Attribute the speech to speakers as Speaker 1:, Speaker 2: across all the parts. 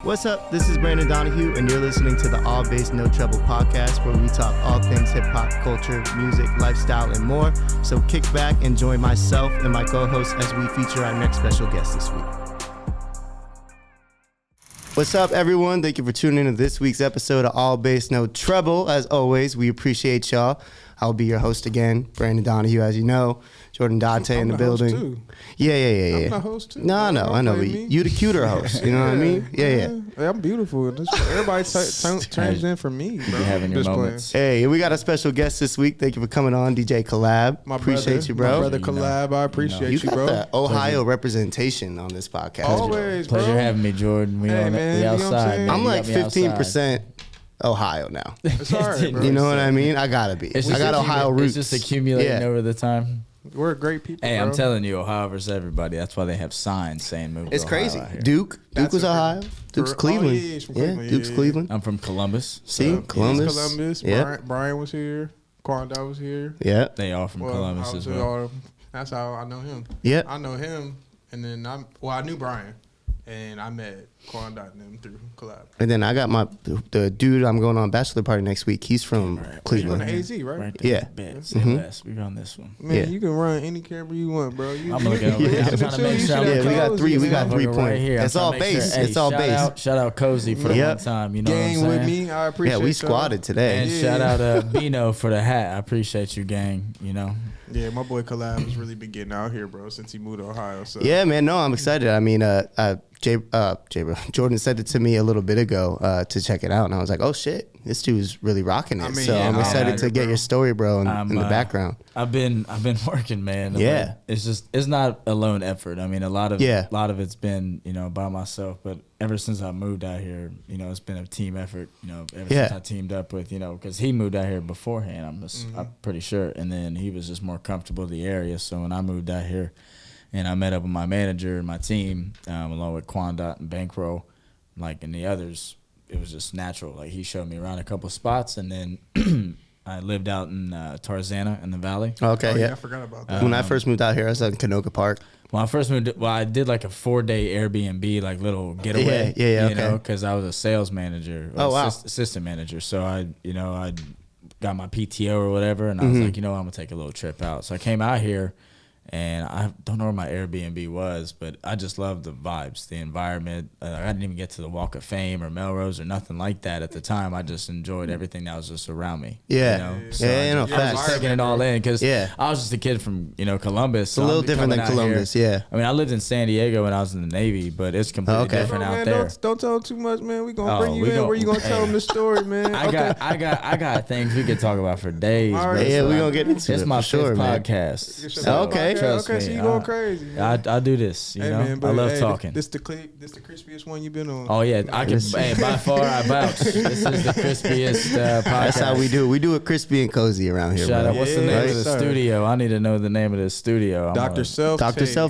Speaker 1: What's up? This is Brandon Donahue, and you're listening to the All Bass No Treble podcast, where we talk all things hip-hop, culture, music, lifestyle, and more. So kick back and join myself and my co-host as we feature our next special guest this week. What's up, everyone? Thank you for tuning in to this week's episode of All Bass No Treble. As always, we appreciate y'all. I'll be your host again, Brandon Donahue, as you know. Jordan Dante in the building.
Speaker 2: Host too.
Speaker 1: Yeah.
Speaker 2: I'm the host too.
Speaker 1: No, I know. But you the cuter host. You know what I mean? Yeah.
Speaker 2: I'm beautiful. Everybody turns in for me, bro.
Speaker 3: Having your moments.
Speaker 1: Hey, we got a special guest this week. Thank you for coming on, DJ Collab. Appreciate you, bro.
Speaker 2: My brother Collab, I appreciate you, bro.
Speaker 1: You got the Ohio representation on this podcast.
Speaker 2: Always, bro.
Speaker 3: Pleasure having me, Jordan. We outside. Man.
Speaker 1: I'm like 15% Ohio now.
Speaker 2: It's hard, bro.
Speaker 1: You know what I mean? I gotta be. I got Ohio roots.
Speaker 3: It's just accumulating over the time.
Speaker 2: We're great people.
Speaker 3: Hey,
Speaker 2: bro.
Speaker 3: I'm telling you, Ohio versus everybody. That's why they have signs saying move to
Speaker 1: It's
Speaker 3: Ohio
Speaker 1: crazy.
Speaker 3: out here.
Speaker 1: Duke was Ohio. Duke's Cleveland.
Speaker 2: He's from Cleveland.
Speaker 1: Duke's Cleveland.
Speaker 3: I'm from Columbus.
Speaker 1: See, Columbus.
Speaker 2: Columbus.
Speaker 1: Yeah.
Speaker 2: Brian was here. Quandai was here.
Speaker 1: Yeah.
Speaker 3: They all from Columbus as well.
Speaker 2: That's how I know him.
Speaker 1: Yeah.
Speaker 2: I know him, and then I knew Brian, and I met Quandai and them through Collab.
Speaker 1: And then I got the dude I'm going on bachelor party next week. He's from Cleveland.
Speaker 2: He's from AZ, right?
Speaker 3: There.
Speaker 1: Yeah.
Speaker 3: Say less. We on this one.
Speaker 2: Man, you can run any camera you want, bro.
Speaker 3: I'm looking over here. I'm trying to make sure.
Speaker 1: We got three. We got 3 points.
Speaker 3: Right here.
Speaker 1: It's all bass. It's all bass.
Speaker 3: Shout out Cozy for the one time. You know what I'm
Speaker 2: gang
Speaker 3: saying?
Speaker 2: with me. I appreciate.
Speaker 1: Yeah, we squatted today.
Speaker 3: And shout out Bino for the hat. I appreciate you, gang. You know.
Speaker 2: Yeah, my boy Collab has really been getting out here, bro, since he moved to Ohio. So
Speaker 1: Yeah, man. No, I'm excited. I mean, Jordan said it to me a little bit ago to check it out, and I was like, oh shit, this dude's really rocking it.
Speaker 2: I mean,
Speaker 1: so
Speaker 2: yeah,
Speaker 1: I'm excited to get your story, bro, in the background.
Speaker 3: I've been working, man.
Speaker 1: Yeah.
Speaker 3: It's not a lone effort. I mean, a lot of it's been, by myself, but ever since I moved out here, it's been a team effort, ever since I teamed up with, because he moved out here beforehand, I'm pretty sure, and then he was just more comfortable in the area. So when I moved out here and I met up with my manager and my team, along with Quandot and Bankroll, and the others, it was just natural. Like, he showed me around a couple spots, and then I lived out in Tarzana in the valley.
Speaker 1: Okay,
Speaker 2: I forgot about that.
Speaker 1: When I first moved out here, I was in Canoga Park.
Speaker 3: When I first moved, I did like a 4-day Airbnb, little getaway.
Speaker 1: Yeah,
Speaker 3: because I was a sales manager, assistant manager. So I got my PTO or whatever, and I was like, I'm gonna take a little trip out. So I came out here. And I don't know where my Airbnb was, but I just loved the vibes, the environment. I didn't even get to the Walk of Fame or Melrose or nothing like that at the time. I just enjoyed everything that was just around me.
Speaker 1: Yeah.
Speaker 3: So I was just taking it all in because
Speaker 1: I
Speaker 3: was just a kid from, Columbus.
Speaker 1: It's a little different than Columbus,
Speaker 3: I mean, I lived in San Diego when I was in the Navy, but it's completely different out there.
Speaker 2: Don't tell too much, man. We're going to bring you in where you going to tell them the story, man.
Speaker 3: I got things we could talk about for days.
Speaker 1: Right. Yeah, we're going to get into it.
Speaker 3: It's my
Speaker 1: fifth
Speaker 3: podcast.
Speaker 1: Okay.
Speaker 3: Trust me.
Speaker 2: So you going crazy.
Speaker 3: I do this,
Speaker 2: man,
Speaker 3: I love talking.
Speaker 2: This the crispiest one you've been on.
Speaker 3: Oh yeah, I can. By far, I vouch. This is the crispiest podcast.
Speaker 1: That's how we do it. We do it crispy and cozy around here.
Speaker 3: Shout
Speaker 1: bro.
Speaker 3: out. What's the name of the studio? I need to know the name of the studio.
Speaker 2: Dr. Self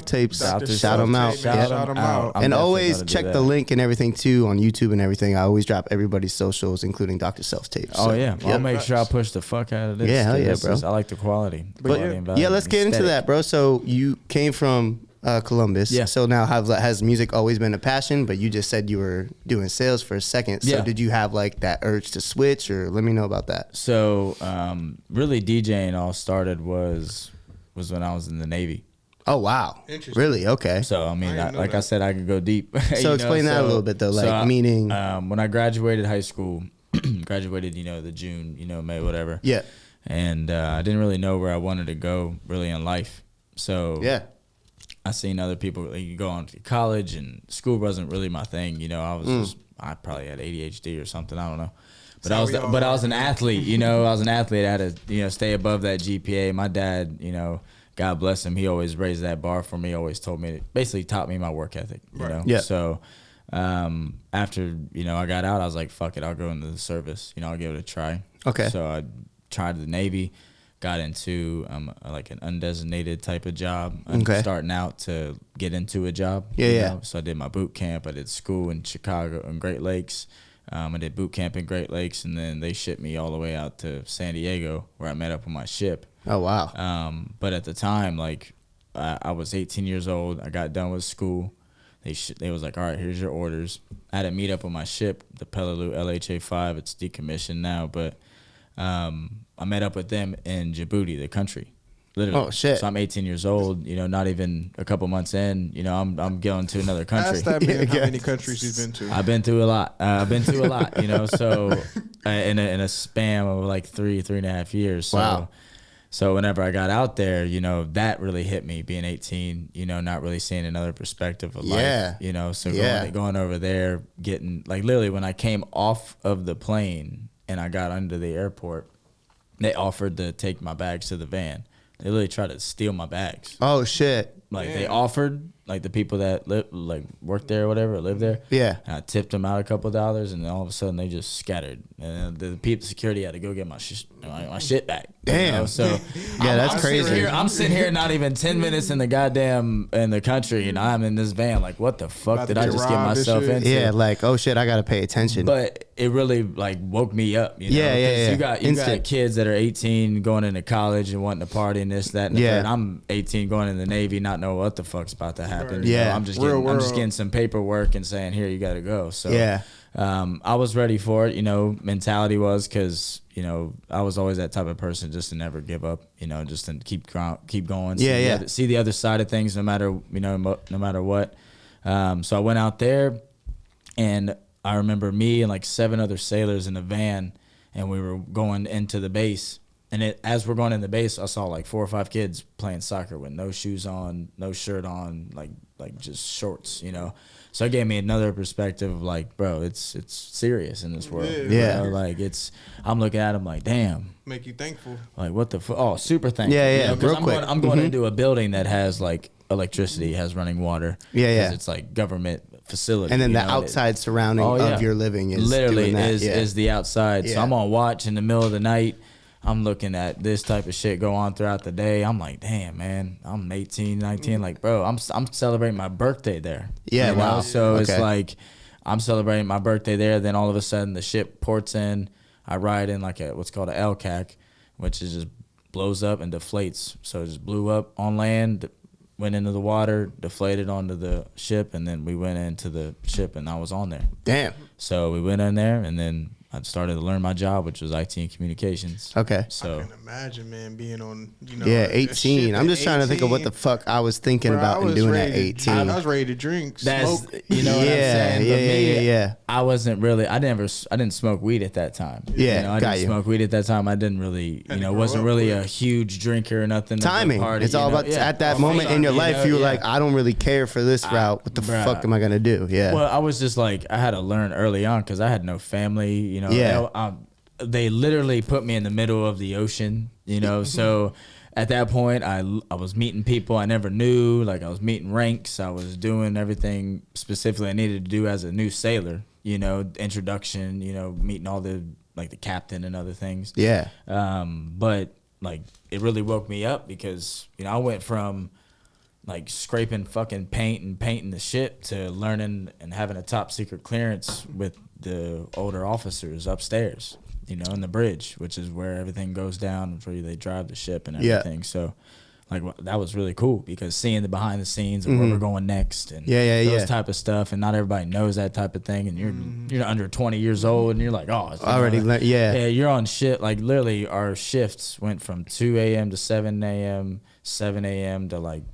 Speaker 1: Tapes. Shout them out.
Speaker 2: Shout them out.
Speaker 1: And always check the link and everything too on YouTube and everything. I always drop everybody's socials, including Dr. Self Tapes.
Speaker 3: Oh yeah, I'll make sure I push the fuck out of this.
Speaker 1: Yeah, hell yeah, bro.
Speaker 3: I like the quality.
Speaker 1: But let's get into that, bro. So you came from Columbus.
Speaker 3: Yeah.
Speaker 1: So now has music always been a passion? But you just said you were doing sales for a second. So did you have that urge to switch, or let me know about that?
Speaker 3: So really, DJing all started was when I was in the Navy.
Speaker 1: Oh wow! Really? Okay.
Speaker 3: So I mean, I said, I could go deep.
Speaker 1: So explain that a little bit though. Meaning
Speaker 3: when I graduated high school, the June, May, whatever.
Speaker 1: Yeah.
Speaker 3: And I didn't really know where I wanted to go really in life. So I seen other people go on to college, and school wasn't really my thing. I probably had ADHD or something. I don't know. But I was an athlete. I was an athlete. I had to stay above that GPA. My dad, God bless him, he always raised that bar for me. Always told me, basically taught me my work ethic.
Speaker 1: Yeah.
Speaker 3: So after I got out, I was like, fuck it, I'll go into the service. I'll give it a try.
Speaker 1: Okay.
Speaker 3: So I tried the Navy. Got into an undesignated type of job. I'm starting out to get into a job. So I did my boot camp. I did school in Chicago and Great Lakes. I did boot camp in Great Lakes, and then they shipped me all the way out to San Diego, where I met up with my ship.
Speaker 1: Oh wow!
Speaker 3: But at the time, I was 18 years old. I got done with school. They was like, all right, here's your orders. I had a meet up on my ship, the Peleliu LHA-5. It's decommissioned now, but I met up with them in Djibouti, the country. Literally.
Speaker 1: Oh shit!
Speaker 3: So I'm 18 years old. You know, not even a couple months in. You know, I'm going to another country.
Speaker 2: Ask that man how many countries he's been to.
Speaker 3: I've been through a lot. You know, so in a span of like 3.5 years. So,
Speaker 1: wow.
Speaker 3: So whenever I got out there, you know, that really hit me. Being 18, you know, not really seeing another perspective of life. You know, so going over there, getting like literally when I came off of the plane and I got under the airport, they offered to take my bags to the van. They literally tried to steal my bags.
Speaker 1: Oh shit!
Speaker 3: Like they offered, like the people that work there or whatever, or live there.
Speaker 1: Yeah.
Speaker 3: And I tipped them out a couple $, and then all of a sudden they just scattered. And the people, security had to go get my shit back.
Speaker 1: Damn.
Speaker 3: You know? So
Speaker 1: yeah, that's crazy.
Speaker 3: I'm sitting here, not even 10 minutes in the country, and I'm in this van. Like, what the fuck did I just get myself into?
Speaker 1: Yeah, like, oh shit, I gotta pay attention.
Speaker 3: But it really like woke me up. You know?
Speaker 1: Yeah.
Speaker 3: You got kids that are 18 going into college and wanting to party and this, that, and the third. I'm 18 going in the Navy, not know what the fuck's about to happen.
Speaker 1: Yeah.
Speaker 3: You know, I'm just getting some paperwork and saying, here, you got to go. So
Speaker 1: yeah.
Speaker 3: I was ready for it. You know, mentality was because, you know, I was always that type of person just to never give up, you know, just to keep going. See the other side of things no matter what. So I went out there, and I remember me and like 7 other sailors in a van, and we were going into the base. And as we're going in the base, I saw like 4 or 5 kids playing soccer with no shoes on, no shirt on, like just shorts, you know. So it gave me another perspective of like, bro, it's serious in this world.
Speaker 1: Yeah.
Speaker 3: You know? Like I'm looking at them like, damn.
Speaker 2: Make you thankful.
Speaker 3: Like what the fuck? Oh, super thankful.
Speaker 1: Yeah.
Speaker 3: You know,
Speaker 1: Real quick.
Speaker 3: I'm going into a building that has like electricity, has running water.
Speaker 1: Yeah.
Speaker 3: It's like government facility.
Speaker 1: And then the outside surrounding of your living is
Speaker 3: literally
Speaker 1: doing that.
Speaker 3: is the outside.
Speaker 1: Yeah.
Speaker 3: So I'm on watch in the middle of the night. I'm looking at this type of shit go on throughout the day. I'm like, damn, man, I'm 18, 19. Like, bro, I'm celebrating my birthday there.
Speaker 1: Yeah,
Speaker 3: you know?
Speaker 1: wow.
Speaker 3: So
Speaker 1: Okay.
Speaker 3: it's like I'm celebrating my birthday there. Then all of a sudden the ship ports in. I ride in like what's called an LCAC, which is just blows up and deflates. So it just blew up on land, went into the water, deflated onto the ship, and then we went into the ship, and I was on there.
Speaker 1: Damn.
Speaker 3: So we went in there, and then I started to learn my job, which was IT and communications.
Speaker 1: Okay.
Speaker 3: So
Speaker 2: I can imagine, man, being on, you know.
Speaker 1: Yeah, 18. I'm just trying to think of what the fuck I was thinking about and doing at 18.
Speaker 2: I was ready to drink, smoke.
Speaker 3: You know what I'm saying?
Speaker 1: Yeah.
Speaker 3: I wasn't really. I didn't smoke weed at that time.
Speaker 1: Yeah,
Speaker 3: you know, I didn't smoke weed at that time. I didn't really, wasn't really a huge drinker or nothing.
Speaker 1: Timing.
Speaker 3: Party,
Speaker 1: it's all about at that moment in your life. You were like, I don't really care for this route. What the fuck am I gonna do? Yeah.
Speaker 3: Well, I was just like, I had to learn early on because I had no family. You know.
Speaker 1: Yeah.
Speaker 3: They literally put me in the middle of the ocean. You know, so. At that point, I was meeting people I never knew. Like I was meeting ranks. I was doing everything specifically I needed to do as a new sailor. You know, introduction. You know, meeting all the like the captain and other things.
Speaker 1: Yeah.
Speaker 3: But like it really woke me up because I went from like scraping fucking paint and painting the ship to learning and having a top secret clearance with the older officers upstairs. In the bridge, which is where everything goes down, where they drive the ship and everything. Yeah. So, like, that was really cool because seeing the behind the scenes of where we're going next and those type of stuff, and not everybody knows that type of thing. And you're under 20 years old, and you're like, oh, it's
Speaker 1: already,
Speaker 3: yeah, you're on shit. Like, literally, our shifts went from 2 a.m. to 7 a.m., 7 a.m. to like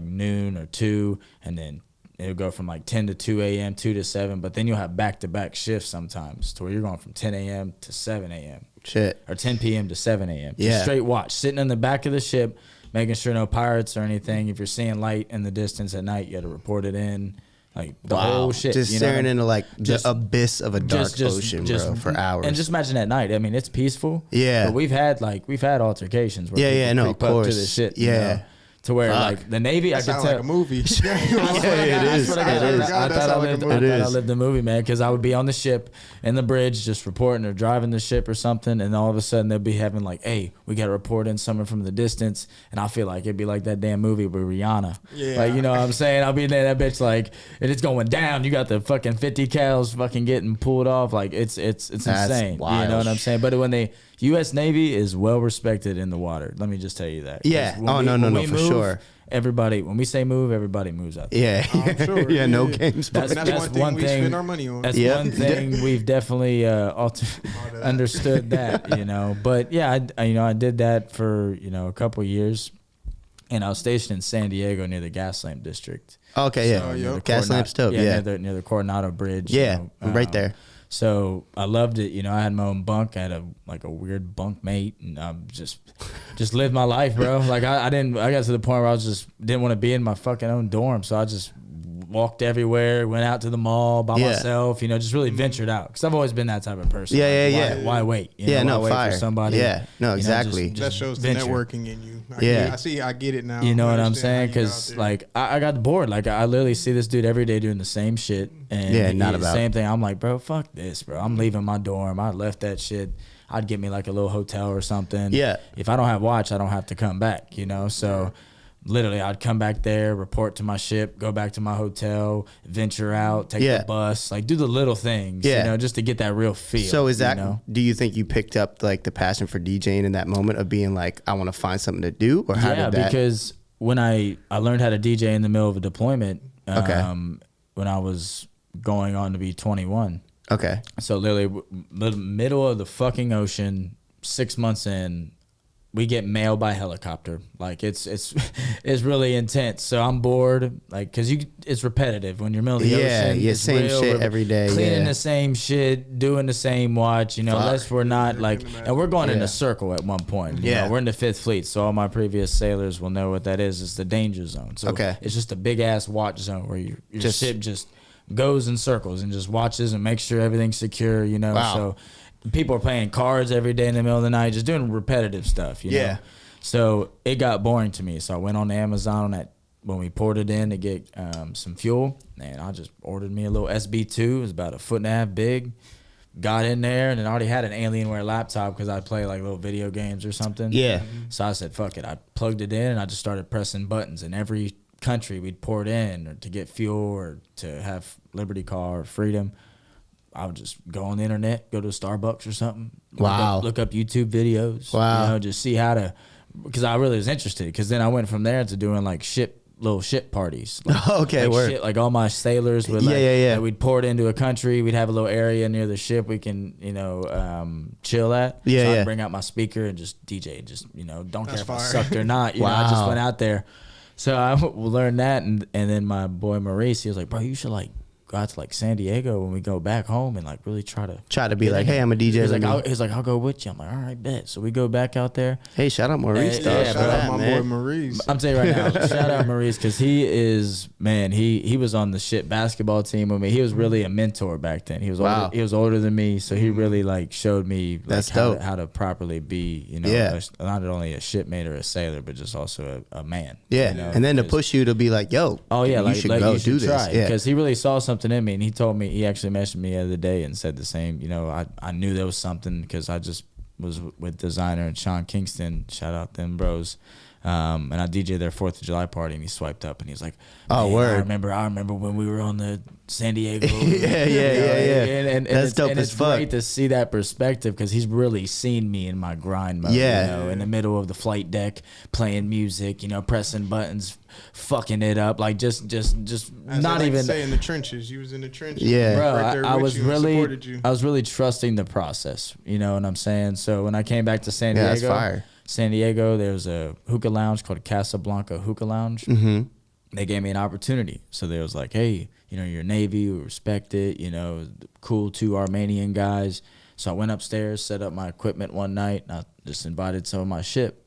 Speaker 3: noon or 2, and then it'll go from like 10 to 2 a.m., 2 to 7, but then you'll have back-to-back shifts sometimes to where you're going from 10 a.m. to 7 a.m.
Speaker 1: Shit.
Speaker 3: Or 10 p.m. to 7 a.m.
Speaker 1: Yeah.
Speaker 3: Just straight watch, sitting in the back of the ship, making sure no pirates or anything. If you're seeing light in the distance at night, you got to report it in. Like the whole shit.
Speaker 1: Just staring into like the abyss of a dark ocean, bro, for hours.
Speaker 3: And just imagine at night. I mean, it's peaceful.
Speaker 1: Yeah.
Speaker 3: But we've had altercations where people creep up to the shit.
Speaker 1: Yeah.
Speaker 3: To where like the Navy, I could tell
Speaker 2: like a movie.
Speaker 1: It is.
Speaker 3: I thought I lived a movie, man, because I would be on the ship in the bridge just reporting or driving the ship or something, and all of a sudden they'll be having like, hey, we got to report in someone from the distance, and I feel like it'd be like that damn movie with Rihanna.
Speaker 2: Yeah.
Speaker 3: Like, you know what I'm saying? I'll be there, that bitch like, and it's going down. You got the fucking 50 cals fucking getting pulled off. Like it's insane.
Speaker 1: Wild.
Speaker 3: You know what I'm saying? But when they U.S. Navy is well respected in the water. Let me just tell you that.
Speaker 1: Yeah. No, for sure.
Speaker 3: Everybody, when we say move, everybody moves out there.
Speaker 1: Yeah.
Speaker 2: I'm sure.
Speaker 1: Yeah, no games.
Speaker 2: That's one thing we spend our money on.
Speaker 3: That's one thing we've definitely understood that, you know. But yeah, I did that for, you know, a couple of years, and I was stationed in San Diego near the gas lamp district.
Speaker 1: Okay, yeah. Gas lamp stove, yeah.
Speaker 3: Near the Coronado Bridge.
Speaker 1: Yeah,
Speaker 3: you know,
Speaker 1: right there.
Speaker 3: So I loved it. You know, I had my own bunk. I had a weird bunk mate, and I just lived my life, bro. Like I got to the point where I didn't want to be in my fucking own dorm. So I just walked everywhere, went out to the mall by myself, you know, just really ventured out. Because I've always been that type of person. Why wait? You know, why wait for somebody?
Speaker 1: Yeah, no, exactly.
Speaker 2: That shows the networking in you. I get it now.
Speaker 3: You know what I'm saying? Because like I got bored. Like I literally see this dude every day doing the same shit. And the same thing. I'm like, bro, fuck this, bro. I'm leaving my dorm. I left that shit. I'd get me like a little hotel or something. Yeah. If I don't have watch, I don't have to come back, you know? So literally, I'd come back there, report to my ship, go back to my hotel, venture out, take the bus, like do the little things, you know, just to get that real feel.
Speaker 1: So is that, do you think you picked up like the passion for DJing in that moment of being like, I want to find something to do? Or how did that?
Speaker 3: Because when I learned how to DJ in the middle of a deployment, when I was going on to be 21.
Speaker 1: Okay.
Speaker 3: So literally, middle of the fucking ocean, 6 months in, we get mail by helicopter. Like it's really intense. So I'm bored, like, cause it's repetitive when you're middle of the ocean.
Speaker 1: Yeah, same shit every day.
Speaker 3: Cleaning the same shit, doing the same watch. You know, unless we're not like, and we're going in a circle at one point. You know, we're in the 5th Fleet, so all my previous sailors will know what that is. It's the danger zone. So it's just a big ass watch zone where your ship just goes in circles and just watches and makes sure everything's secure. You know, so. People are playing cards every day in the middle of the night, just doing repetitive stuff, you know? So it got boring to me. So I went on to Amazon when we poured it in to get some fuel, and I just ordered me a little SB2. It was about 1.5 foot big. Got in there, and I already had an Alienware laptop because I play like little video games or something. Yeah. So I said, fuck it. I plugged it in, and I just started pressing buttons. In every country we'd pour it in, or to get fuel, or to have Liberty Car or Freedom, I would just go on the internet, go to Starbucks or something. Look up YouTube videos. You know, just see how to, because I really was interested. Because then I went from there to doing like little ship parties. Like, shit, like all my sailors would like, we'd pour it into a country. We'd have a little area near the ship we can, you know, chill at. So I'd bring out my speaker and just DJ, just, you know, don't care if I sucked or not. You know, I just went out there. So I learned that, and then my boy Maurice, he was like, bro, you should like go out to like San Diego when we go back home and like really try to be like, hey, I'm a DJ. He's like, I'll go with you. I'm like, all right, bet. So we go back out there.
Speaker 1: Hey, shout out Maurice.
Speaker 2: Shout out my boy Maurice.
Speaker 3: I'm telling you right now, shout out Maurice, because he is, man, he was on the shit basketball team with me. He was really a mentor back then. He was older than me, so he really like showed me like how to properly be, you know, not only a shipmate or a sailor, but just also a man. Yeah, you know? And
Speaker 1: then to push you to be like, yo, you should go do this.
Speaker 3: Because he really saw something in me, and he told me, he actually messaged me the other day and said the same. You know, I knew there was something because I just was with Designer and Sean Kingston, shout out them bros, and I DJ'd their 4th of July party, and he swiped up and he's like, oh, word. I remember when we were on the San Diego. And
Speaker 1: that's dope as fuck.
Speaker 3: It's great to see that perspective, because he's really seen me in my grind mode, you know, in the middle of the flight deck, playing music, you know, pressing buttons, fucking it up, like just not even
Speaker 2: say in the trenches. You was in the trenches,
Speaker 3: bro. Right, I was really trusting the process, you know what I'm saying? So when I came back to San Diego,
Speaker 1: that's fire.
Speaker 3: San Diego, there was a hookah lounge called Casablanca Hookah Lounge. They gave me an opportunity. So they was like, hey, you know, you're Navy, we respect it, you know, cool 2 Armenian guys. So I went upstairs, set up my equipment one night, and I just invited some of my ship.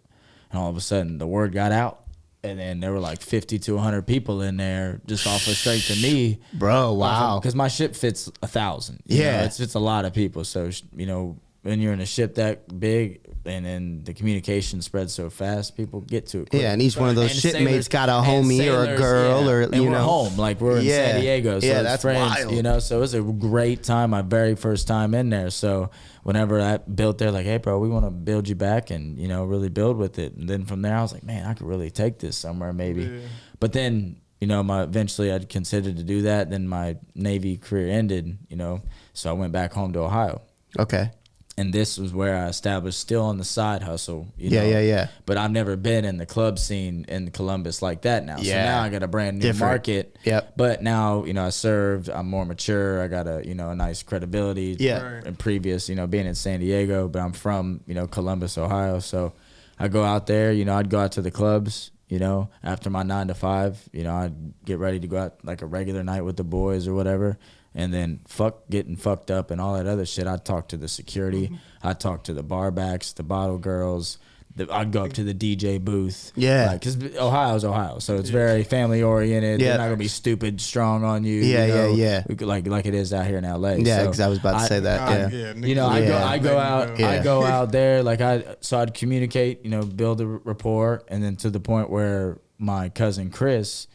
Speaker 3: And all of a sudden, the word got out. And then there were like 50 to 100 people in there just off of strength of me.
Speaker 1: Bro, wow.
Speaker 3: Because my ship fits 1,000. You know, it's a lot of people. So, you know, when you're in a ship that big, and then the communication spreads so fast, people get to it quick.
Speaker 1: Yeah, and each one of those shipmates got a homie or a girl, or, you know.
Speaker 3: We're home, like we're in San Diego, so that's friends, wild. You know, so it was a great time, my very first time in there. So whenever I built there, like, hey, bro, we want to build you back and, you know, really build with it. And then from there, I was like, man, I could really take this somewhere maybe. Yeah. But then, you know, eventually I'd considered to do that. Then my Navy career ended, you know, so I went back home to Ohio.
Speaker 1: Okay.
Speaker 3: And this was where I established still on the side hustle. You
Speaker 1: Yeah,
Speaker 3: know?
Speaker 1: yeah.
Speaker 3: But I've never been in the club scene in Columbus like that now.
Speaker 1: Yeah.
Speaker 3: So now I got a brand new market.
Speaker 1: Yep.
Speaker 3: But now, you know, I served, I'm more mature. I got a, you know, a nice credibility.
Speaker 1: Yeah.
Speaker 3: In previous, you know, being in San Diego, but I'm from, you know, Columbus, Ohio. So I go out there, you know, I'd go out to the clubs, you know, after my 9 to 5, you know, I'd get ready to go out like a regular night with the boys or whatever. And then getting fucked up and all that other shit. I'd talk to the security. I'd talk to the bar backs, the bottle girls. I'd go up to the DJ booth. Yeah. Because Ohio's Ohio. So it's very family oriented. They're not going to be stupid strong on you.
Speaker 1: Yeah,
Speaker 3: you know,
Speaker 1: yeah.
Speaker 3: Like it is out here in LA.
Speaker 1: Yeah, because I was about to say that.
Speaker 3: You know, I go out there. Like I'd communicate, you know, build a rapport. And then to the point where my cousin Chris,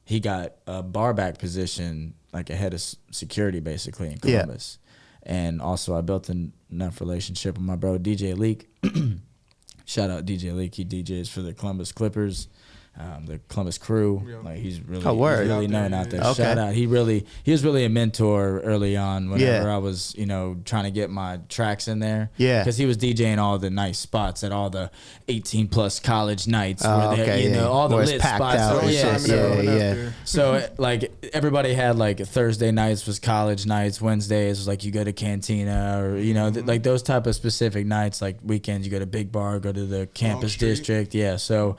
Speaker 3: he got a bar back position, like a head of security basically in Columbus. And also I built enough relationship with my bro DJ Leak. Shout out DJ Leak. He DJs for the Columbus Clippers, the Columbus Crew. Like he's really known out there.
Speaker 1: Okay.
Speaker 3: Shout out. He was really a mentor early on whenever I was, you know, trying to get my tracks in there.
Speaker 1: Yeah.
Speaker 3: Because he was DJing all the nice spots at all the 18 plus college nights
Speaker 1: Oh,
Speaker 3: where
Speaker 1: okay,
Speaker 3: you know, all the
Speaker 1: where it's
Speaker 3: lit
Speaker 1: packed
Speaker 3: spots.
Speaker 1: out and shit. Yeah.
Speaker 3: So like everybody had like Thursday nights was college nights, Wednesdays was like you go to Cantina or you know like those type of specific nights. Like weekends you go to Big Bar, go to the campus district. Yeah, so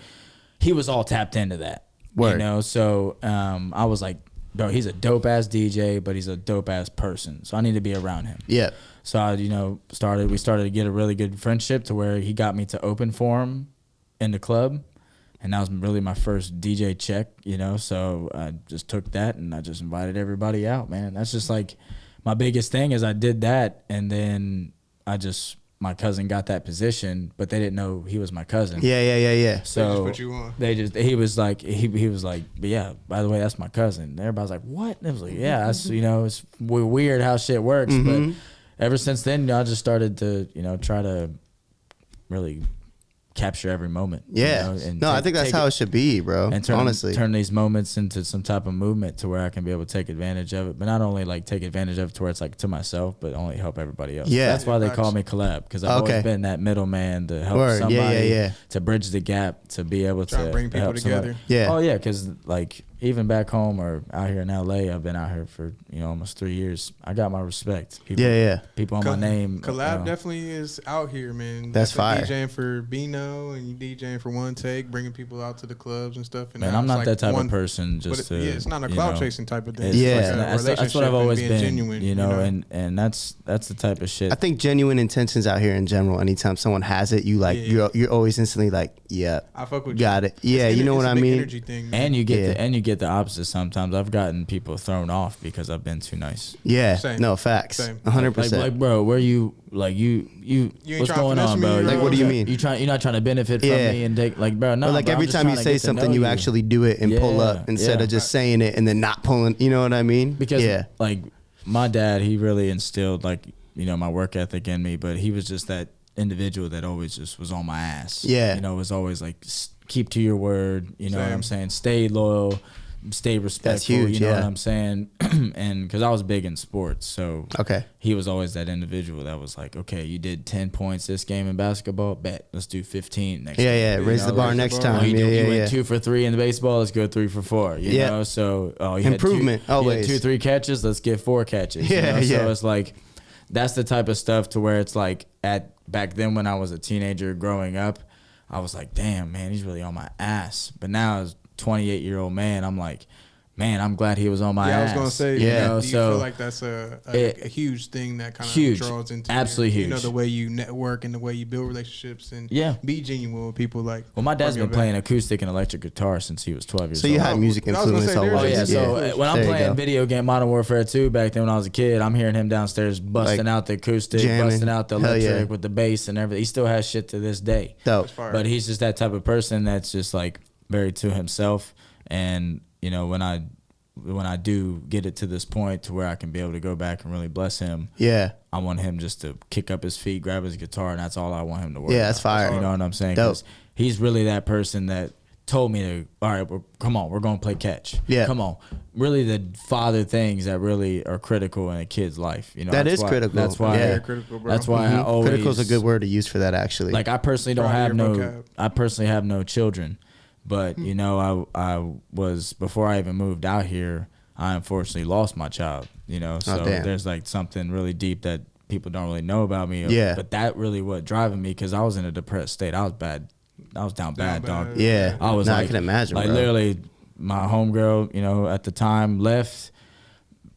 Speaker 3: he was all tapped into that.
Speaker 1: Word.
Speaker 3: You know, so I was like, bro, he's a dope ass DJ, but he's a dope ass person. So I need to be around him.
Speaker 1: Yeah.
Speaker 3: So I, you know, we started to get a really good friendship to where he got me to open for him in the club. And that was really my first DJ check, you know. So I just took that and I just invited everybody out, man. That's just like my biggest thing is I did that, and then my cousin got that position, but they didn't know he was my cousin.
Speaker 1: Yeah.
Speaker 3: So
Speaker 2: they just put you on.
Speaker 3: He was like, but yeah, by the way, that's my cousin. And everybody's like, what? And it was like, yeah, that's, you know, it's weird how shit works. But ever since then, you know, I just started to, you know, try to really capture every moment.
Speaker 1: Yeah.
Speaker 3: You know, and
Speaker 1: I think that's how it should be, bro.
Speaker 3: And turn these moments into some type of movement to where I can be able to take advantage of it. But not only like take advantage of it to where it's like to myself, but only help everybody else.
Speaker 1: Yeah.
Speaker 3: That's why they call me Collab, because I've always been that middleman to help somebody to bridge the gap, to be able to
Speaker 2: bring people together.
Speaker 3: Yeah. Oh yeah, because like even back home or out here in LA, I've been out here for, you know, almost 3 years. I got my respect. People on my name.
Speaker 2: Collab definitely is out here, man.
Speaker 1: That's fire.
Speaker 2: DJing for Bino and you DJing for One Take, bringing people out to the clubs and stuff. And
Speaker 3: man, I'm not that type of person.
Speaker 2: It's not a cloud chasing type of thing.
Speaker 3: That's what I've always been.
Speaker 2: Genuine,
Speaker 3: you know, and that's the type of shit.
Speaker 1: I think genuine intentions out here in general. Anytime someone has it, you like you're always instantly like, yeah,
Speaker 2: I fuck with
Speaker 1: got it. Yeah, you know what I mean.
Speaker 2: Thing,
Speaker 3: and you get the opposite sometimes. I've gotten people thrown off because I've been too nice.
Speaker 1: Yeah,
Speaker 2: Same.
Speaker 1: no facts, 100%.
Speaker 3: Like bro, where you what's going on, bro?
Speaker 1: Like, what do you mean?
Speaker 3: You're not trying to benefit from me and take like, bro. No,
Speaker 1: or like
Speaker 3: bro,
Speaker 1: every time you say something, you actually do it and pull up instead of just saying it and then not pulling. You know what I mean?
Speaker 3: Because like my dad, he really instilled like, you know, my work ethic in me, but he was just that individual that always just was on my ass.
Speaker 1: Yeah,
Speaker 3: you know, was always like, keep to your word. You know what I'm saying? Stay loyal. Stay respectful.
Speaker 1: That's huge,
Speaker 3: you know what I'm saying? And because I was big in sports, so he was always that individual that was like, okay, you did 10 points this game in basketball, bet let's do 15 next game.
Speaker 1: Raise the bar next time.
Speaker 3: You went 2 for 3 in the baseball, let's go 3 for 4. You know, so
Speaker 1: improvement always.
Speaker 3: You had 2-3 catches, let's get 4 catches. So it's like that's the type of stuff to where it's like back then when I was a teenager growing up, I was like, damn man, he's really on my ass. But now as 28-year-old man, I'm like, man, I'm glad he was on my ass.
Speaker 2: I was gonna say,
Speaker 3: you know,
Speaker 2: do you feel like that's a huge thing that kind of draws into
Speaker 3: absolutely huge.
Speaker 2: You know, the way you network and the way you build relationships and be genuine with people. Like,
Speaker 3: well, my dad's been playing acoustic and electric guitar since he was 12 years old.
Speaker 1: So you had music influence always.
Speaker 3: So when I'm playing video game Modern Warfare 2 back then when I was a kid, I'm hearing him downstairs busting out the acoustic, busting out the electric with the bass and everything. He still has shit to this day. But he's just that type of person that's just like very to himself. And you know, when I do get it to this point to where I can be able to go back and really bless him, I want him just to kick up his feet, grab his guitar, and that's all I want him to work.
Speaker 1: Yeah, that's fire.
Speaker 3: You know what I'm saying? Because he's really that person that told me to, all right, come on, we're going to play catch.
Speaker 1: Yeah.
Speaker 3: Come on. Really the father things that really are critical in a kid's life. You know,
Speaker 1: that is critical.
Speaker 3: That's why.
Speaker 2: Yeah, critical, bro.
Speaker 3: That's why I always.
Speaker 1: Critical is a good word to use for that, actually.
Speaker 3: Like I personally have no children, but you know, I was, before I even moved out here, I unfortunately lost my child, you know, so there's like something really deep that people don't really know about me.
Speaker 1: Yeah.
Speaker 3: But that really what driving me, because I was in a depressed state. I was bad. I was down bad, dog.
Speaker 1: Yeah.
Speaker 3: I was
Speaker 1: I can imagine,
Speaker 3: like
Speaker 1: bro.
Speaker 3: literally my homegirl, you know, at the time left,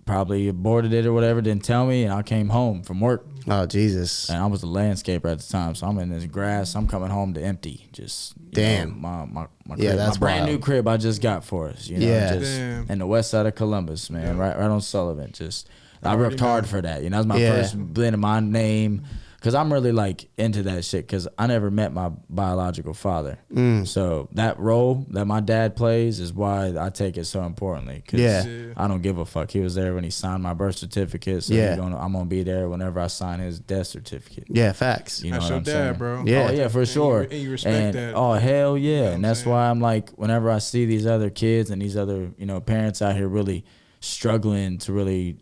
Speaker 3: probably aborted it or whatever, didn't tell me, and I came home from work.
Speaker 1: Oh, Jesus.
Speaker 3: And I was a landscaper at the time, so I'm in this grass. I'm coming home to empty. Just
Speaker 1: damn.
Speaker 3: My crib,
Speaker 1: that's
Speaker 3: my brand
Speaker 1: wild.
Speaker 3: new crib I just got for us. You know, just in the west side of Columbus, man, right on Sullivan. Just I worked hard for that. You know, that was my first blend of my name. Because I'm really like into that shit, because I never met my biological father. So that role that my dad plays is why I take it so importantly. Because I don't give a fuck. He was there when he signed my birth certificate. So I'm going to be there whenever I sign his death certificate.
Speaker 1: Yeah, facts.
Speaker 3: You know
Speaker 2: that's
Speaker 3: what
Speaker 2: your
Speaker 3: I'm
Speaker 2: dad,
Speaker 3: saying?
Speaker 2: bro.
Speaker 1: Yeah.
Speaker 3: Oh, yeah, for sure.
Speaker 2: And you respect that.
Speaker 3: Oh, hell yeah.
Speaker 2: You know
Speaker 3: and that's why I'm like, whenever I see these other kids and these other, you know, parents out here really struggling to really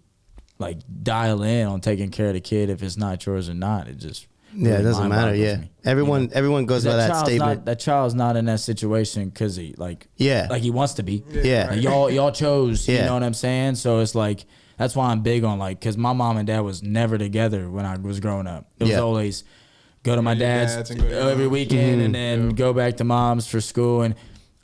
Speaker 3: like dial in on taking care of the kid, if it's not yours or not, it just really
Speaker 1: it doesn't matter.
Speaker 3: me.
Speaker 1: Everyone goes by that statement.
Speaker 3: That child's not in that situation because he like he wants to be.
Speaker 1: Yeah.
Speaker 3: Like, y'all chose. You know what I'm saying? So it's like, that's why I'm big on like, because my mom and dad was never together when I was growing up. It was always go to my dad's every weekend and then go back to mom's for school, and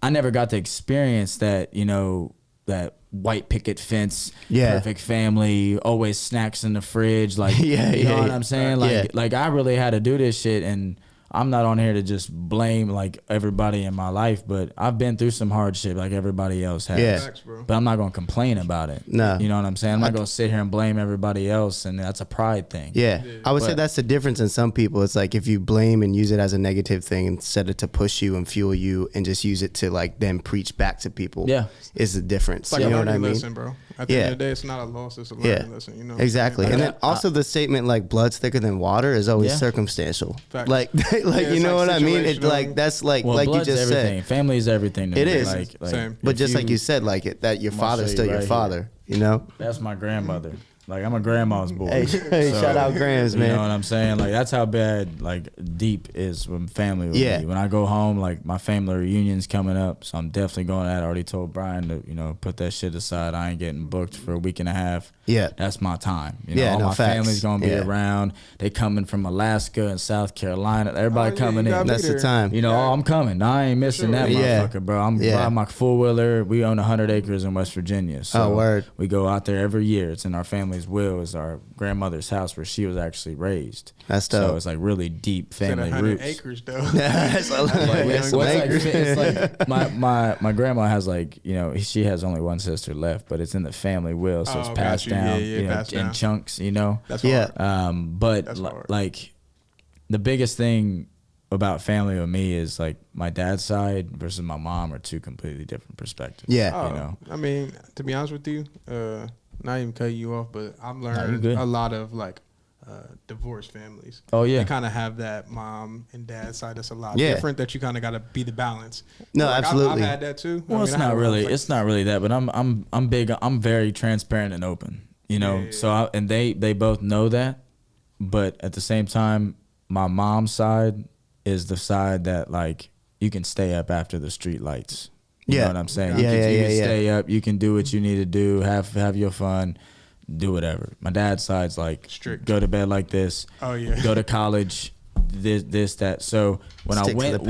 Speaker 3: I never got to experience that. You know, that white picket fence, perfect family, always snacks in the fridge, like you know what I'm saying? Like I really had to do this shit, and I'm not on here to just blame like everybody in my life, but I've been through some hardship like everybody else has.
Speaker 1: Yeah.
Speaker 2: Facts, bro.
Speaker 3: But I'm not gonna complain about it.
Speaker 1: No.
Speaker 3: You know what I'm saying? I'm not gonna sit here and blame everybody else, and that's a pride thing.
Speaker 1: Yeah. I would say that's the difference in some people. It's like if you blame and use it as a negative thing instead of to push you and fuel you and just use it to like then preach back to people.
Speaker 3: Yeah.
Speaker 1: Is the difference.
Speaker 2: It's like
Speaker 1: you know
Speaker 2: a
Speaker 1: what I
Speaker 2: learning
Speaker 1: mean?
Speaker 2: lesson, bro. At the end of the day, it's not a loss, it's a learning lesson, you know?
Speaker 1: Exactly. And then also the statement like blood's thicker than water is always circumstantial.
Speaker 2: Facts.
Speaker 1: Like you know what I mean? It's like that's like like you just
Speaker 3: everything.
Speaker 1: said.
Speaker 3: Family is everything to
Speaker 1: It
Speaker 3: me.
Speaker 1: is.
Speaker 3: Like,
Speaker 2: Same.
Speaker 1: But just like you said, like that your father's still your father, you know?
Speaker 3: That's my grandmother. Like I'm a grandma's boy.
Speaker 1: Hey, shout out Grams, man.
Speaker 3: You know what I'm saying? Like that's how bad like deep is when family with me. When I go home, like my family reunion's coming up, so I'm definitely going at it. I already told Brian to, you know, put that shit aside. I ain't getting booked for a week and a half. Yeah. That's my time. You know, all my family's gonna be around. They coming from Alaska and South Carolina. Everybody coming in.
Speaker 1: That's the time.
Speaker 3: You know, I'm coming. I ain't missing that motherfucker, bro. I'm riding my four-wheeler. We own 100 acres in West Virginia. So we go out there every year. It's in our family's will. It's our grandmother's house where she was actually raised.
Speaker 1: That's dope.
Speaker 3: So it's like really deep family
Speaker 2: 100
Speaker 3: roots.
Speaker 2: acres though.
Speaker 3: It's like my grandma has like, you know, she has only one sister left, but it's in the family will, so it's passed down, you know, in chunks, you know.
Speaker 2: That's hard.
Speaker 3: But like the biggest thing about family with me is like my dad's side versus my mom are two completely different perspectives. Yeah.
Speaker 2: You know. I mean, to be honest with you, not even cutting you off, but I've learned a lot of like divorced families.
Speaker 3: Oh yeah,
Speaker 2: they kind of have that mom and dad side that's a lot different. That you kind of got to be the balance.
Speaker 1: No,
Speaker 2: like,
Speaker 1: absolutely.
Speaker 2: I've had that too.
Speaker 3: Well, it's not really that, but I'm big. I'm very transparent and open. You know, so and they both know that, but at the same time, my mom's side is the side that like you can stay up after the street lights. You know what I'm saying? You can stay up. You can do what you need to do. Have your fun. Do whatever. My dad's side's like strict. Go to bed like this. Oh yeah. Go to college. This that. So when I went,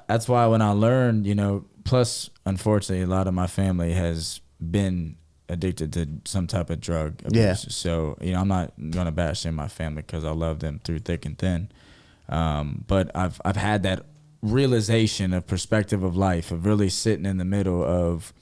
Speaker 3: that's why when I learned, you know. Plus, unfortunately, a lot of my family has been addicted to some type of drug abuse. Yeah. So you know, I'm not gonna bash in my family because I love them through thick and thin. But I've had that realization of perspective of life, of really sitting in the middle of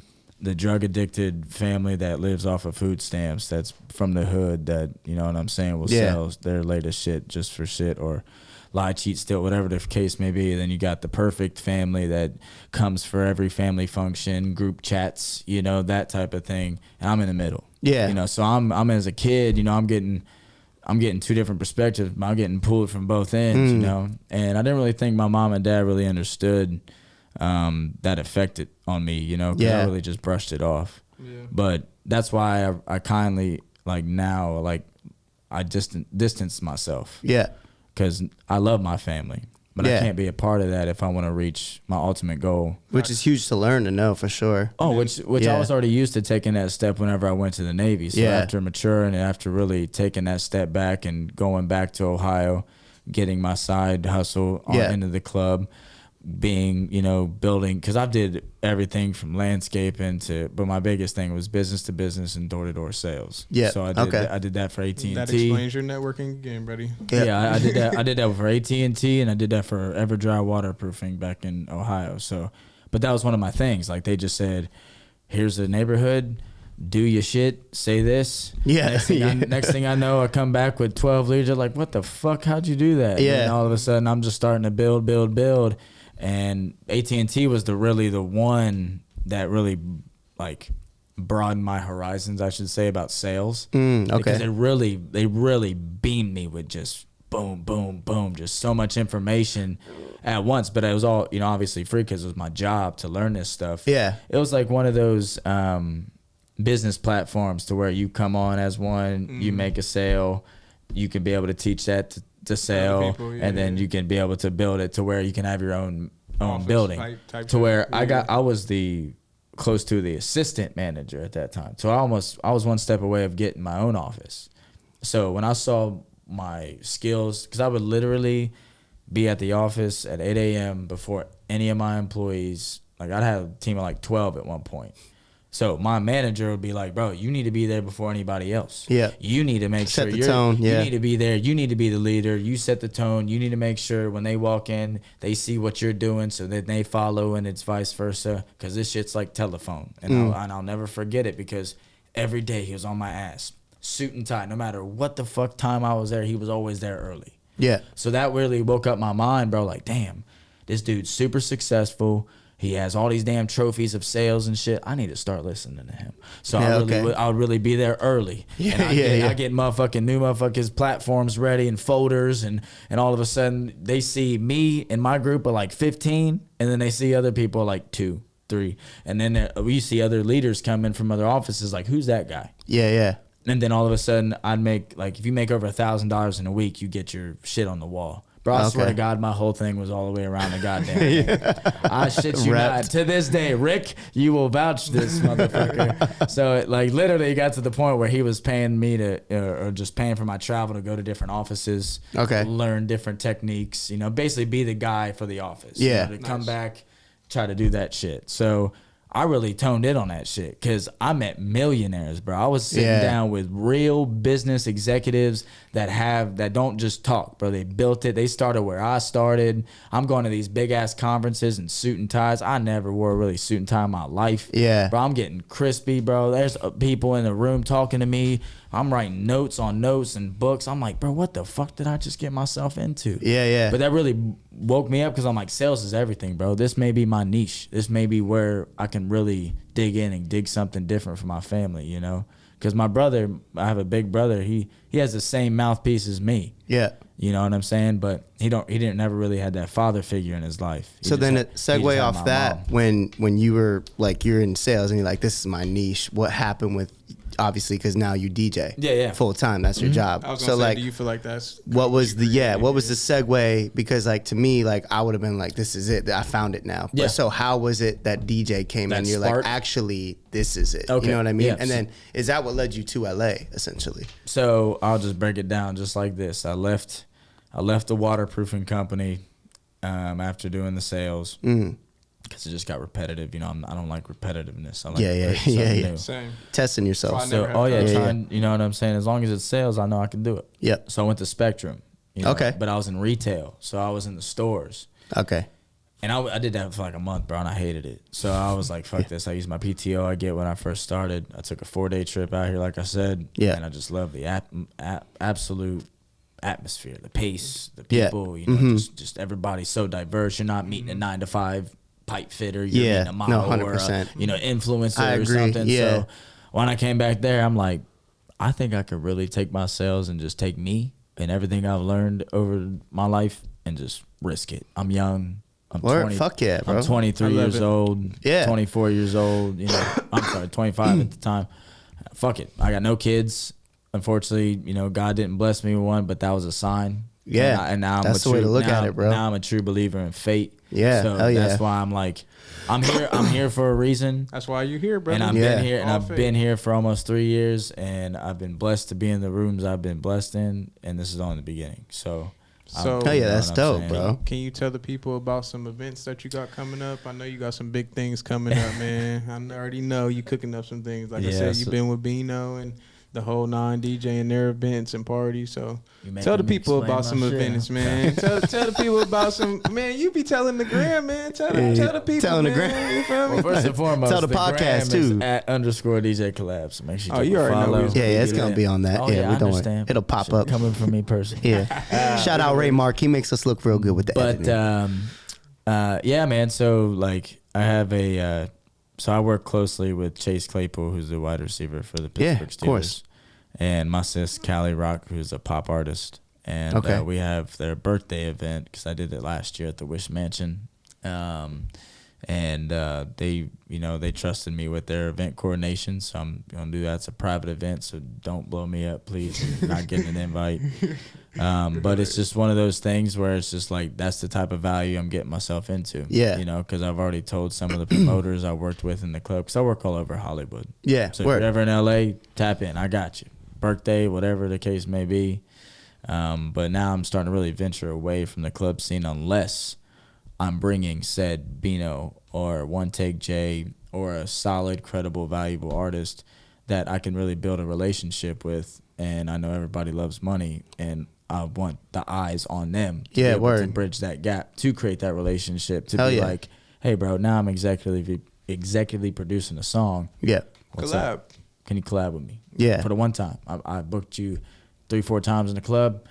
Speaker 3: the drug addicted family that lives off of food stamps, that's from the hood, that, you know what I'm saying, will sell their latest shit just for shit, or lie, cheat, steal, whatever the case may be. Then you got the perfect family that comes for every family function, group chats, you know, that type of thing. And I'm in the middle. Yeah. You know, so I'm as a kid, you know, I'm getting two different perspectives. I'm getting pulled from both ends, you know. And I didn't really think my mom and dad really understood that affected on me, you know, because I really just brushed it off. Yeah. But that's why I kindly, like now, like I distance myself. Yeah. Because I love my family. But I can't be a part of that if I want to reach my ultimate goal.
Speaker 1: Which is huge to learn to know for sure.
Speaker 3: Oh, which I was already used to taking that step whenever I went to the Navy. So after maturing and after really taking that step back and going back to Ohio, getting my side hustle into the club, being, you know, building, because I did everything from landscaping but my biggest thing was business to business and door to door sales. Yeah. So I did that for AT&T.
Speaker 2: That explains your networking game, buddy.
Speaker 3: Yeah, I did that. I did that for AT&T, and I did that for EverDry waterproofing back in Ohio. So, but that was one of my things. Like they just said, here's the neighborhood. Do your shit, say this. Yeah. Next thing I know, I come back with 12 leads. They're like, what the fuck? How'd you do that? Yeah. And all of a sudden, I'm just starting to build. And AT&T was the one that really like broadened my horizons, I should say, about sales. Okay. Because they really beamed me with just boom, boom, boom, just so much information at once. But it was all, you know, obviously free because it was my job to learn this stuff. Yeah. It was like one of those business platforms to where you come on as one, you make a sale, you can be able to teach that to sell, and then you can be able to build it to where you can have your own building. Type to where I was close to the assistant manager at that time. So I was one step away of getting my own office. So when I saw my skills, because I would literally be at the office at 8 a.m. before any of my employees. Like I'd have a team of like 12 at one point. So my manager would be like, bro, you need to be there before anybody else. Yeah. You need to make sure you need to be there. You need to be the leader. You set the tone. You need to make sure when they walk in, they see what you're doing so that they follow, and it's vice versa. Because this shit's like telephone. And I'll never forget it because every day he was on my ass. Suit and tie. No matter what the fuck time I was there, he was always there early. Yeah. So that really woke up my mind, bro. Like, damn, this dude's super successful. He has all these damn trophies of sales and shit. I need to start listening to him. So I would really be there early. Yeah, and I get motherfucking new motherfuckers platforms ready and folders, and all of a sudden they see me in my group of like 15, and then they see other people like 2, 3, and then we see other leaders come in from other offices like, who's that guy? Yeah, yeah. And then all of a sudden I'd make, like, if you make over $1,000 in a week, you get your shit on the wall. Bro, I swear to God, my whole thing was all the way around the goddamn thing. I shit you not. To this day, Rick, you will vouch this motherfucker. So, like, literally, it got to the point where he was paying me to, or just paying for my travel to go to different offices, learn different techniques, you know, basically be the guy for the office. Yeah. You know, to come back, try to do that shit. So I really toned in on that shit because I met millionaires, bro. I was sitting down with real business executives that don't just talk, bro. They built it. They started where I started. I'm going to these big ass conferences in suit and ties. I never wore a really suit and tie in my life. Yeah, bro. I'm getting crispy, bro. There's people in the room talking to me. I'm writing notes on notes and books. I'm like, bro, what the fuck did I just get myself into? Yeah, yeah. But that really woke me up because I'm like, sales is everything, bro. This may be my niche. This may be where I can really dig in and dig something different for my family, you know? Because my brother, I have a big brother. He has the same mouthpiece as me. Yeah. You know what I'm saying? But he didn't never really had that father figure in his life. So then
Speaker 1: segue off that, when you were like, you're in sales and you're like, this is my niche. What happened with, obviously, because now you DJ full time, that's your job.
Speaker 2: I was gonna say, like, do you feel like that's
Speaker 1: what was the segue? Because like, to me, like, I would have been like, this is it, I found it now. But so how was it that DJ came in, you're like, actually this is it? You know what I mean? And then is that what led you to LA essentially?
Speaker 3: So I'll just break it down just like this. I left the waterproofing company after doing the sales. Because it just got repetitive, you know. I don't like repetitiveness. I like
Speaker 1: Same. Testing yourself.
Speaker 3: So trying. You know what I'm saying? As long as it's sales, I know I can do it. Yep. So I went to Spectrum. You know, but I was in retail, so I was in the stores. Okay. And I did that for like a month, bro, and I hated it. So I was like, fuck this. I used my PTO I get when I first started. I took a 4-day trip out here, like I said. Yeah. And I just love the absolute atmosphere, the pace, the people. You know, just everybody's so diverse. You're not meeting a 9-to-5 pipe fitter, you're getting a model or a, influencer or something. So when I came back there, I'm like, I think I could really take my sales and just take me and everything I've learned over my life and just risk it. I'm young. I'm 20.
Speaker 1: Fuck yeah, bro.
Speaker 3: I'm 23 years old.
Speaker 1: Yeah.
Speaker 3: 24 years old. You know, I'm sorry, 25 at the time. Fuck it. I got no kids. Unfortunately, you know, God didn't bless me with one, but that was a sign.
Speaker 1: Yeah.
Speaker 3: And now
Speaker 1: that's the way to look at it, bro.
Speaker 3: Now I'm a true believer in fate.
Speaker 1: Yeah.
Speaker 3: So
Speaker 1: hell yeah.
Speaker 3: that's why I'm like, I'm here for a reason.
Speaker 2: That's why you're here, brother.
Speaker 3: And I've been here for almost 3 years, and I've been blessed to be in the rooms I've been blessed in, and this is only the beginning. So
Speaker 1: hell yeah, that's dope, bro.
Speaker 2: Can you tell the people about some events that you got coming up? I know you got some big things coming up, man. I already know you cooking up some things. Like I said, you've been with Bino and the whole 9 DJ and their events and parties. So tell the people about some events, man. tell the people about some, man. You be telling the gram, man. Tell the people,
Speaker 1: telling
Speaker 2: man.
Speaker 1: the gram.
Speaker 2: You feel me?
Speaker 3: Well, first and foremost,
Speaker 1: tell the podcast
Speaker 3: gram
Speaker 1: too.
Speaker 3: Is @ DJ Collab. So make sure
Speaker 2: Oh, you already
Speaker 3: follow.
Speaker 2: know.
Speaker 1: Yeah, it's gonna be on that.
Speaker 3: Oh,
Speaker 1: yeah,
Speaker 3: I
Speaker 1: we're doing.
Speaker 3: understand.
Speaker 1: It'll pop
Speaker 3: Shit,
Speaker 1: up.
Speaker 3: coming from me personally.
Speaker 1: Yeah. Shout out Ray Mark. He makes us look real good with the editing.
Speaker 3: Yeah, man. So like, I have a. So I work closely with Chase Claypool, who's the wide receiver for the Pittsburgh Steelers.
Speaker 1: Of course.
Speaker 3: And my sis, Callie Rock, who's a pop artist. And we have their birthday event because I did it last year at the Wish Mansion. And they trusted me with their event coordination, so I'm gonna do that. It's a private event, so don't blow me up, please. I'm not getting an invite. But it's just one of those things where it's just like that's the type of value I'm getting myself into. Yeah, you know, because I've already told some of the promoters I worked with in the club, because I work all over Hollywood.
Speaker 1: Yeah,
Speaker 3: so if you're ever in LA, tap in. I got you. Birthday, whatever the case may be. But now I'm starting to really venture away from the club scene unless I'm bringing said Bino or One Take J or a solid, credible, valuable artist that I can really build a relationship with. And I know everybody loves money, and I want the eyes on them to be able to bridge that gap, to create that relationship, to be like, hey, bro, now I'm executively producing a song.
Speaker 1: Yeah.
Speaker 3: What's up? Can you collab with me?
Speaker 1: Yeah.
Speaker 3: For the one time. I booked you 3-4 times in the club.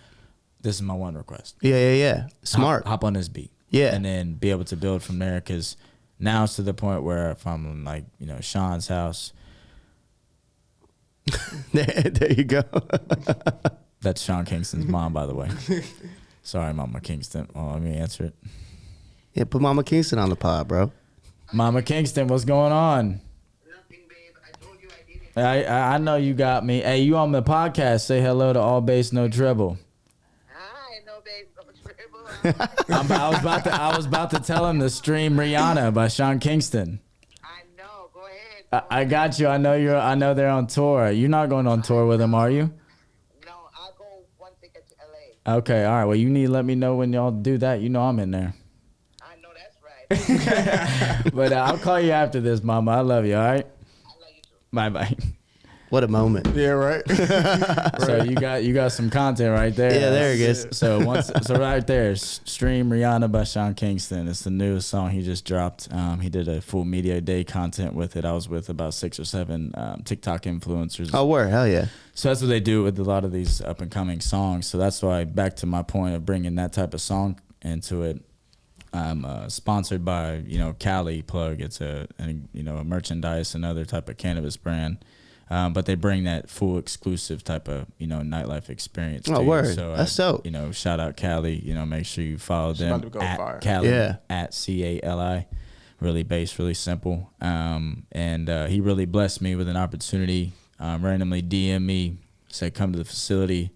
Speaker 3: This is my one request.
Speaker 1: Yeah. Smart.
Speaker 3: Hop on this beat.
Speaker 1: Yeah.
Speaker 3: And then be able to build from there, because now it's to the point where if I'm in, like, you know, Sean's house.
Speaker 1: there you go.
Speaker 3: That's Sean Kingston's mom, by the way. Sorry, Mama Kingston. Oh, let me answer it.
Speaker 1: Yeah, put Mama Kingston on the pod, bro.
Speaker 3: Mama Kingston, what's going on?
Speaker 4: Nothing, babe. I told you I did it.
Speaker 3: I know you got me. Hey, you on the podcast. Say hello to All Bass No Treble.
Speaker 4: Hi, no Bass No Treble.
Speaker 3: I was about to tell him to stream Rihanna by Sean Kingston.
Speaker 4: I know. Go ahead.
Speaker 3: I got you. I know they're on tour. You're not going on tour with them, are you?
Speaker 4: No, I'll go once they get to LA.
Speaker 3: Okay, all right. Well, you need to let me know when y'all do that. You know I'm in there.
Speaker 4: I know that's right.
Speaker 3: But I'll call you after this, Mama. I love you, all right?
Speaker 4: I love you too.
Speaker 3: Bye-bye.
Speaker 1: What a moment.
Speaker 2: Yeah, right.
Speaker 3: So you got some content right there.
Speaker 1: Yeah, there it is.
Speaker 3: So right there, stream Rihanna by Sean Kingston. It's the newest song he just dropped. He did a full media day content with it. I was with about 6 or 7 TikTok influencers.
Speaker 1: Oh, word, hell yeah.
Speaker 3: So that's what they do with a lot of these up and coming songs. So that's why, back to my point of bringing that type of song into it. I'm sponsored by, Cali Plug. It's a merchandise and other type of cannabis brand. But they bring that full exclusive type of, nightlife experience.
Speaker 1: Oh, word. So that's dope.
Speaker 3: Shout out Cali. Make sure you follow them at Cali, at CALI. Really based, really simple. And he really blessed me with an opportunity. Randomly DM me, said come to the facility.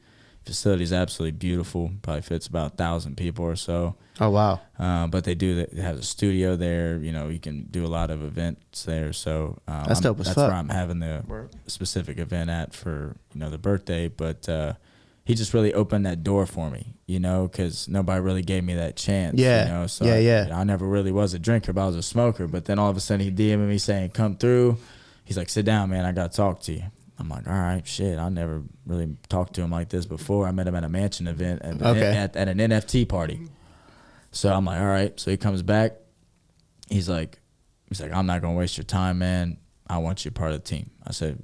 Speaker 3: Facility is absolutely beautiful. Probably fits about 1,000 people or so.
Speaker 1: Oh, wow.
Speaker 3: But they have a studio there. You can do a lot of events there. So
Speaker 1: that's dope as fuck.
Speaker 3: That's where I'm having the specific event at for, the birthday. But he just really opened that door for me, because nobody really gave me that chance.
Speaker 1: Yeah.
Speaker 3: So I never really was a drinker, but I was a smoker. But then all of a sudden he DM'd me saying, come through. He's like, sit down, man. I got to talk to you. I'm like, all right, shit. I never really talked to him like this before. I met him at a mansion event at an NFT party. So I'm like, all right. So he comes back. He's like, I'm not gonna waste your time, man. I want you part of the team. I said,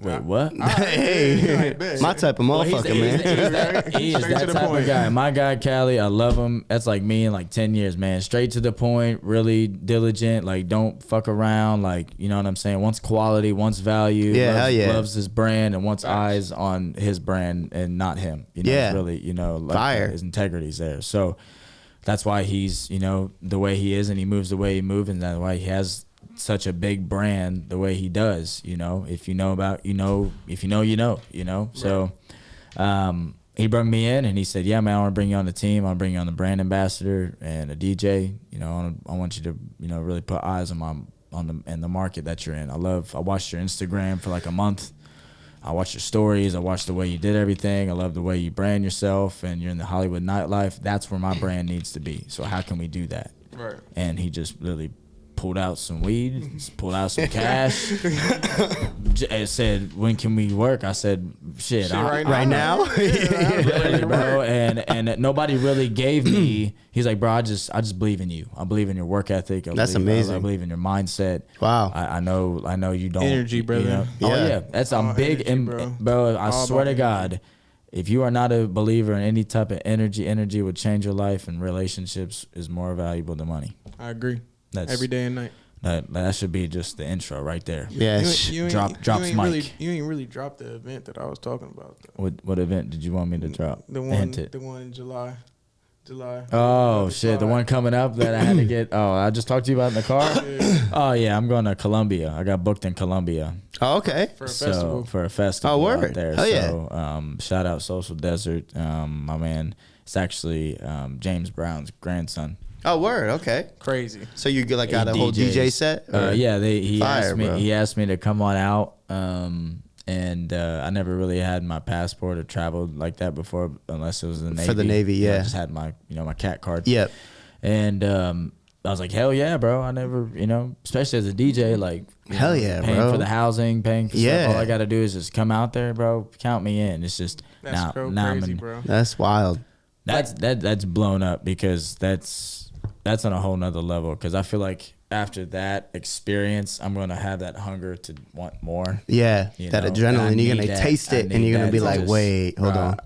Speaker 3: Wait, what?
Speaker 1: Hey, my type of motherfucker, man.
Speaker 3: He is that type of guy. My guy, Cali, I love him. That's like me in like 10 years, man. Straight to the point, really diligent. Like, don't fuck around. Like, you know what I'm saying? Wants quality, wants value. Loves his brand and wants eyes on his brand and not him. You know, it's really, you know, like
Speaker 1: fire.
Speaker 3: His integrity's there. So that's why he's, you know, the way he is and he moves the way he moves, and that's why he has such a big brand the way he does. You know, if you know about, you know, if you know, you know, you know. Right. So he brought me in and he said, yeah, man, I want to bring you on the team. I'll bring you on the brand ambassador and a DJ. You know, I want you to, you know, really put eyes on the market that you're in. I watched your Instagram for like a month. I watched your stories. I watched the way you did everything. I love the way you brand yourself, and you're in the Hollywood nightlife. That's where my brand needs to be. So how can we do that? Right. And he just really pulled out some weed, pulled out some cash. It said, when can we work? I said, shit
Speaker 1: right now?
Speaker 3: Really, bro. And nobody really gave me. He's like, bro, I just believe in you. I believe in your work ethic.
Speaker 1: That's amazing.
Speaker 3: I believe in your mindset.
Speaker 1: Wow.
Speaker 3: I know you don't.
Speaker 2: Energy, brother.
Speaker 3: You know? Yeah. I'm big.
Speaker 2: Energy,
Speaker 3: bro, I swear to God, if you are not a believer in any type of energy would change your life, and relationships is more valuable than money.
Speaker 2: I agree. That's every day and night.
Speaker 3: That should be just the intro right there.
Speaker 1: Yeah,
Speaker 3: drops mic.
Speaker 2: You ain't really dropped the event that I was talking about, though.
Speaker 3: What event did you want me to drop?
Speaker 2: The one in July.
Speaker 3: Oh shit, the one coming up that I had to get. Oh, I just talked to you about in the car. Oh yeah, I'm going to Colombia. I got booked in Colombia.
Speaker 1: Oh, okay.
Speaker 2: For a festival.
Speaker 3: Oh,
Speaker 1: word.
Speaker 3: Out there.
Speaker 1: Oh yeah.
Speaker 3: So, shout out Social Desert. My man, it's actually James Brown's grandson.
Speaker 1: Oh, word. Okay.
Speaker 2: Crazy.
Speaker 1: So you got a whole DJ set?
Speaker 3: Yeah, he asked me to come on out. And I never really had my passport or traveled like that before, unless it was the Navy.
Speaker 1: For the Navy, yeah.
Speaker 3: I just had my cat card.
Speaker 1: Yep.
Speaker 3: And I was like, hell yeah, bro. I never, especially as a DJ, like,
Speaker 1: hell yeah,
Speaker 3: paying
Speaker 1: bro.
Speaker 3: For the housing, paying for stuff. All I got to do is just come out there, bro. Count me in. It's just
Speaker 2: that's crazy, bro.
Speaker 1: That's wild.
Speaker 3: That's blown up, because that's on a whole nother level. Because I feel like after that experience, I'm going to have that hunger to want more.
Speaker 1: Yeah, that adrenaline. You're going to taste it, and you're going to be like, wait, hold on.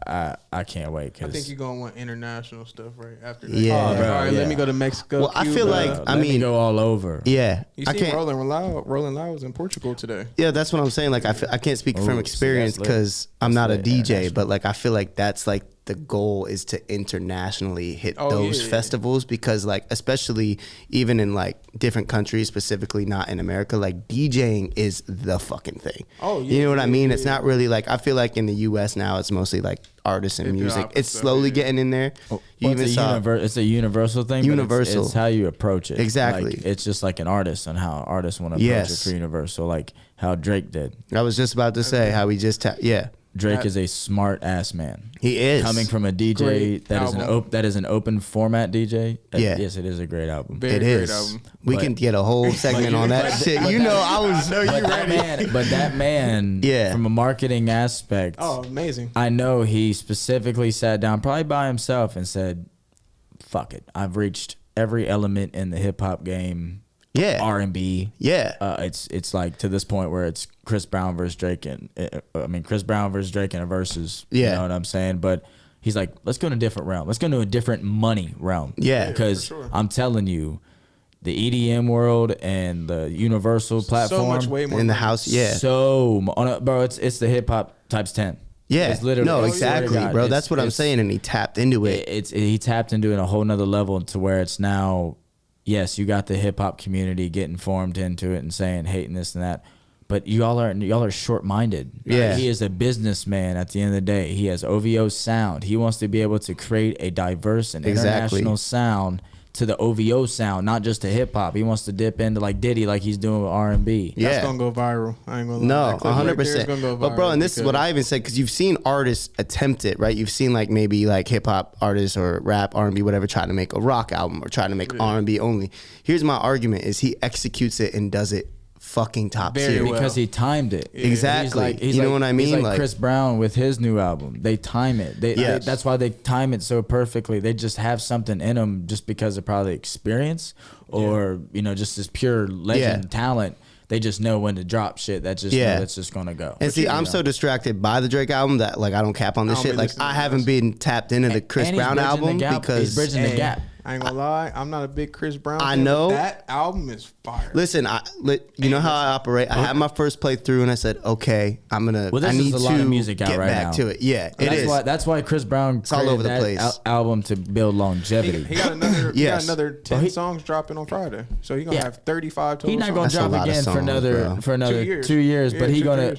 Speaker 3: I can't wait.
Speaker 2: I think you're going to want international stuff right after that.
Speaker 1: Yeah.
Speaker 2: All right, let me go to Mexico.
Speaker 1: Well,
Speaker 2: Cuba.
Speaker 1: I feel like,
Speaker 3: let me go all over.
Speaker 1: Yeah.
Speaker 2: You see Rolling Loud was in Portugal today.
Speaker 1: Yeah, that's what I'm saying. Like, I can't speak from experience because I'm not a DJ, but like, I feel like that's like, the goal is to internationally hit those festivals, because like, especially even in like different countries, specifically not in America, like DJing is the fucking thing. Oh, yeah. You know what I mean? It's not really like, I feel like in the US now, it's mostly like artists and music. It's slowly getting in there.
Speaker 3: It's a universal thing.
Speaker 1: Universal.
Speaker 3: It's how you approach it.
Speaker 1: Exactly.
Speaker 3: Like, it's just like an artist and how artists want to approach it for universal, like how Drake did.
Speaker 1: I was just about to say how he just
Speaker 3: Drake is a smart ass man.
Speaker 1: He is.
Speaker 3: Coming from a DJ that is an open format DJ. Yes, it is a great album.
Speaker 1: It is. We can get a whole segment on that shit. I know you ready.
Speaker 3: But that man, from a marketing aspect,
Speaker 2: amazing.
Speaker 3: I know he specifically sat down, probably by himself, and said, "Fuck it, I've reached every element in the hip hop game."
Speaker 1: Yeah,
Speaker 3: R&B.
Speaker 1: Yeah,
Speaker 3: it's like to this point where it's Chris Brown versus Drake, and Chris Brown versus Drake in a versus.
Speaker 1: Yeah,
Speaker 3: you know what I'm saying? But he's like, let's go in a different realm. Let's go into a different money realm.
Speaker 1: Yeah,
Speaker 3: because I'm telling you, the EDM world and the Universal platform,
Speaker 2: so much way more
Speaker 1: in the house. Yeah,
Speaker 3: bro, it's the hip hop times 10.
Speaker 1: Yeah,
Speaker 3: it's literally
Speaker 1: exactly, bro. That's what I'm saying, and he tapped into it.
Speaker 3: He tapped into it a whole nother level to where it's now. Yes, you got the hip hop community getting formed into it and saying hating this and that, but y'all are short minded.
Speaker 1: Yeah,
Speaker 3: he is a businessman. At the end of the day, he has OVO sound. He wants to be able to create a diverse and international sound to the OVO sound, not just to hip hop. He wants to dip into like Diddy, like he's doing with R&B.
Speaker 1: Yeah,
Speaker 2: that's gonna go viral. I ain't gonna lie.
Speaker 1: No, 100%. But bro, and this is what I even said, because you've seen artists attempt it, right? You've seen like maybe like hip hop artists or rap, R&B, whatever, try to make a rock album or try to make R&B only. Here's my argument: is he executes it and does it fucking top tier
Speaker 3: because he timed it.
Speaker 1: Exactly. You know what I mean?
Speaker 3: He's like Chris Brown with his new album. They time it. That's why they time it so perfectly. They just have something in them just because of probably experience or just this pure legend talent they just know when to drop shit. That's just gonna go.
Speaker 1: And see, I'm so distracted by the Drake album that like I don't cap on this shit. Like I haven't been tapped into the Chris Brown album because
Speaker 3: he's bridging the gap.
Speaker 2: I ain't gonna lie, I'm not a big Chris Brown fan.
Speaker 1: I know
Speaker 2: that album is fire.
Speaker 1: Listen, you know how I operate. I had my first playthrough and I said, okay, I need to get back to it. Yeah,
Speaker 3: that's why Chris Brown created all over the place. Album to build longevity.
Speaker 2: He got another 10 songs dropping on Friday, so he's gonna have 35 total.
Speaker 3: He's not gonna drop again for another 2 years,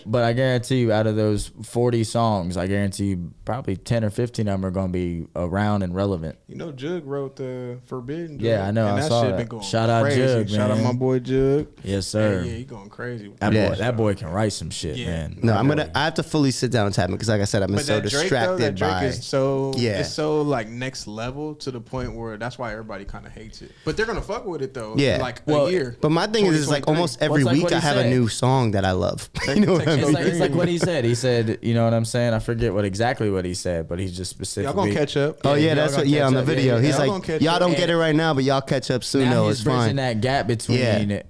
Speaker 3: but I guarantee you, out of those 40 songs, I guarantee you probably 10 or 15 of them are gonna be around and relevant.
Speaker 2: You know, Jug wrote the Forbidden Drug.
Speaker 3: Yeah, I know. I saw that. Shout out Jug, man.
Speaker 2: Shout out my boy Jug.
Speaker 3: Yes, sir.
Speaker 2: Yeah, he going crazy.
Speaker 3: That boy can write some shit, man.
Speaker 1: No, I have to fully sit down and tap it because, like I said, I've been so distracted by.
Speaker 2: Drake is it's so like next level to the point where that's why everybody kind of hates it. But they're gonna fuck with it though.
Speaker 1: Yeah,
Speaker 2: like a year.
Speaker 1: But my thing is like almost every week I have a new song that I love. You know what I mean?
Speaker 3: It's like what he said. He said, you know what I'm saying? I forget exactly what he said, but he's just specifically.
Speaker 2: Y'all gonna catch up?
Speaker 1: Oh yeah, that's what. Yeah, on the video, he's like, y'all don't get it right now, but y'all catch up soon. No, it's fine.
Speaker 3: He's bridging that gap between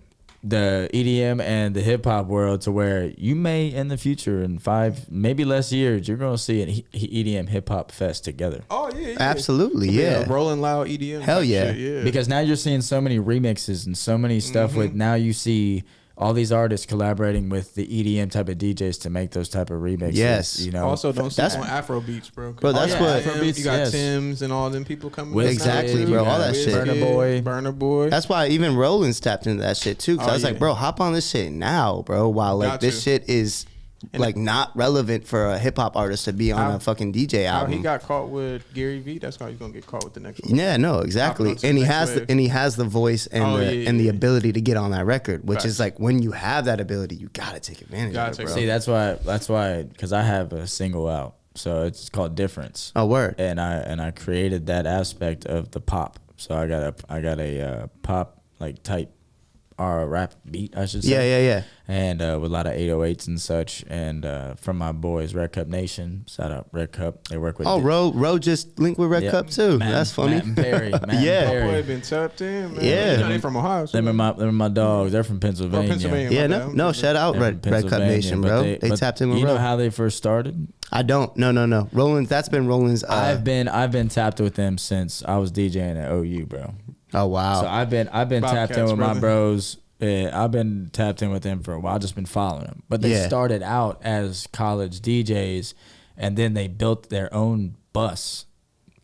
Speaker 3: the EDM and the hip hop world to where you may in the future in 5 maybe less years you're gonna see an EDM hip hop fest together.
Speaker 2: Oh yeah,
Speaker 1: absolutely, yeah.
Speaker 2: Rolling Loud EDM.
Speaker 1: Hell yeah.
Speaker 2: Shit, yeah.
Speaker 3: Because now you're seeing so many remixes and so many stuff with now you see all these artists collaborating with the EDM type of DJs to make those type of remixes.
Speaker 1: Yes,
Speaker 2: you know. Also, don't sleep on Afro beats, bro.
Speaker 1: Bro, that's what
Speaker 2: Afro beats. You got Tim's and all them people coming.
Speaker 1: Exactly, bro. All that shit.
Speaker 3: Burna Boy.
Speaker 1: That's why even Rollins tapped into that shit too. Cause I was like, bro, hop on this shit now, bro. While like this shit is like not relevant for a hip hop artist to be on a fucking DJ album.
Speaker 2: How he got caught with Gary Vee, that's how he's gonna get caught with the next one.
Speaker 1: Yeah, no, exactly. And he has the voice and the ability to get on that record, which is like when you have that ability, you gotta take advantage of it, bro.
Speaker 3: See, that's why because I have a single out, so it's called Difference.
Speaker 1: Oh, word.
Speaker 3: And I created that aspect of the pop. So I got a pop like type rap beat, I should say.
Speaker 1: Yeah.
Speaker 3: And with a lot of 808s and such, and from my boys, Red Cup Nation. Shout out Red Cup. They work with.
Speaker 1: Oh, Ro just linked with Red Cup too. That's funny.
Speaker 3: Matt and Perry.
Speaker 2: That boy been tapped in, man.
Speaker 1: Yeah,
Speaker 2: you know, they from Ohio. So
Speaker 3: them are my dogs. They're from Pennsylvania.
Speaker 1: Yeah, no. Shout out Red Cup Nation, bro. They tapped in with
Speaker 3: You know how they first started?
Speaker 1: I don't. No. Rollins. That's been Rollins.
Speaker 3: I've been tapped with them since I was DJing at OU, bro.
Speaker 1: Oh wow.
Speaker 3: So I've been tapped in with my bros. Yeah, I've been tapped in with them for a while. I've just been following them. But they started out as college DJs, and then they built their own bus.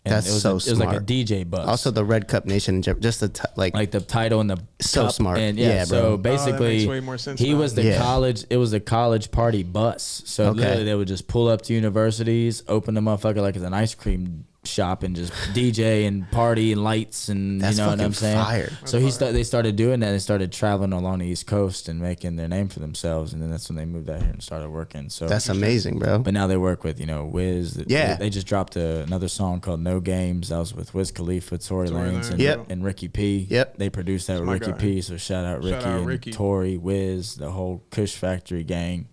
Speaker 3: And
Speaker 1: That's so smart.
Speaker 3: It was like a DJ bus.
Speaker 1: Also, the Red Cup Nation, just the like
Speaker 3: the title and the
Speaker 1: so
Speaker 3: cup.
Speaker 1: Smart.
Speaker 3: And
Speaker 1: bro.
Speaker 3: so basically,
Speaker 2: that makes way more sense
Speaker 3: he
Speaker 2: now.
Speaker 3: was the college. It was a college party bus. So literally, they would just pull up to universities, open the motherfucker like it's an ice cream shop, and just DJ and party and lights and
Speaker 1: That's
Speaker 3: you know what I'm saying.
Speaker 1: Fire.
Speaker 3: So they started doing that. They started traveling along the East Coast and making their name for themselves, and then that's when they moved out here and started working. So
Speaker 1: that's amazing, bro.
Speaker 3: But now they work with Wiz. They just dropped another song called No Games. That was with Wiz Khalifa, Tory Lanez, and Ricky P.
Speaker 1: Yep,
Speaker 3: they produced that with Ricky P. So shout out Ricky and Tory, Wiz, the whole Kush Factory gang.